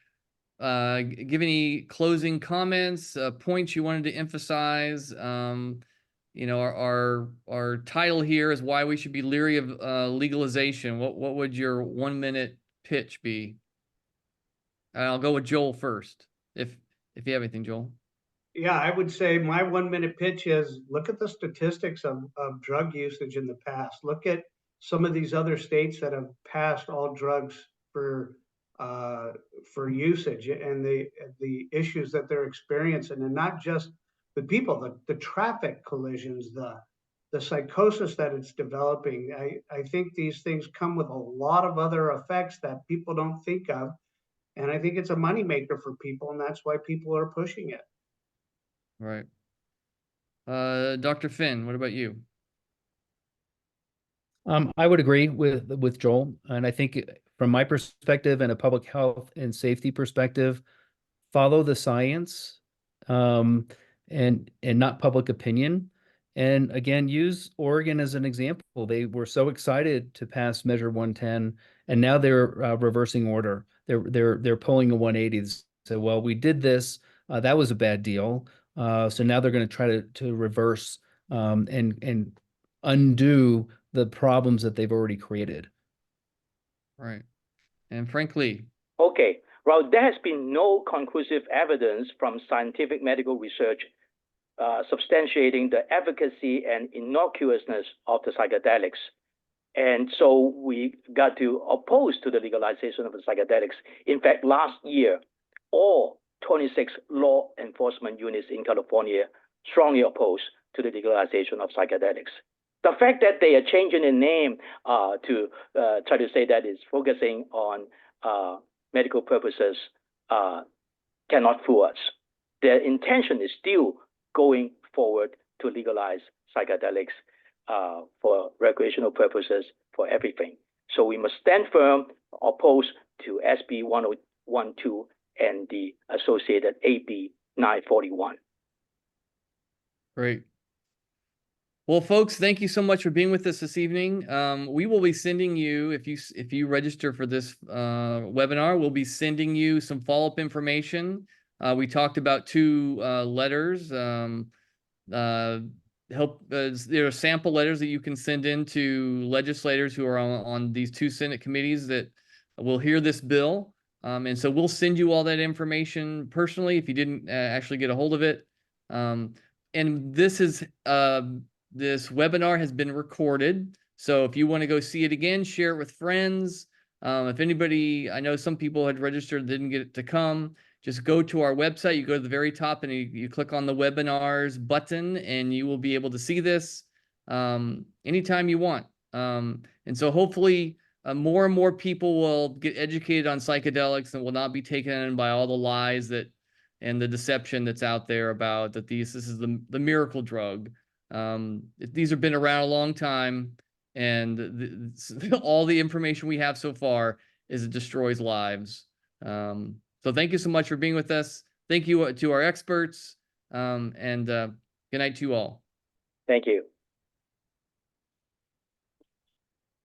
give any closing comments, points you wanted to emphasize. Our title here is why we should be leery of legalization. What would your 1 minute pitch be? I'll go with Joel first, if you have anything, Joel. Yeah, I would say my 1 minute pitch is look at the statistics of drug usage in the past. Look at some of these other states that have passed all drugs for usage, and the issues that they're experiencing, and not just the people, the traffic collisions, the psychosis that it's developing. I think these things come with a lot of other effects that people don't think of. And I think it's a moneymaker for people, and that's why people are pushing it. Right. Dr. Finn, what about you? I would agree with Joel, and I think from my perspective and a public health and safety perspective, follow the science, and not public opinion. And again, use Oregon as an example. They were so excited to pass Measure 110, and now they're reversing order. They're pulling a 180. So, well, we did this. That was a bad deal. So now they're going to try to reverse and undo the problems that they've already created. Right. And frankly, Okay, well, there has been no conclusive evidence from scientific medical research substantiating the efficacy and innocuousness of the psychedelics. And so we got to oppose to the legalization of the psychedelics. In fact, last year, all 26 law enforcement units in California strongly opposed to the legalization of psychedelics. The fact that they are changing the name to try to say that it's focusing on medical purposes cannot fool us. Their intention is still going forward to legalize psychedelics for recreational purposes, for everything. So we must stand firm, opposed to SB 1012 and the associated AB 941. Great. Well, folks, thank you so much for being with us this evening. We will be sending you, if you register for this webinar, we'll be sending you some follow-up information. We talked about 2 letters. There are sample letters that you can send in to legislators who are on these 2 Senate committees that will hear this bill. And so we'll send you all that information personally if you didn't actually get a hold of it. And this webinar has been recorded. So if you want to go see it again, share it with friends. If anybody, I know some people had registered, didn't get to come, just go to our website. You go to the very top and you click on the webinars button and you will be able to see this anytime you want. And so hopefully more and more people will get educated on psychedelics and will not be taken in by all the lies and the deception that's out there about that this is the miracle drug. These have been around a long time, and all the information we have so far is it destroys lives. So thank you so much for being with us. Thank you to our experts, and good night to you all. Thank you.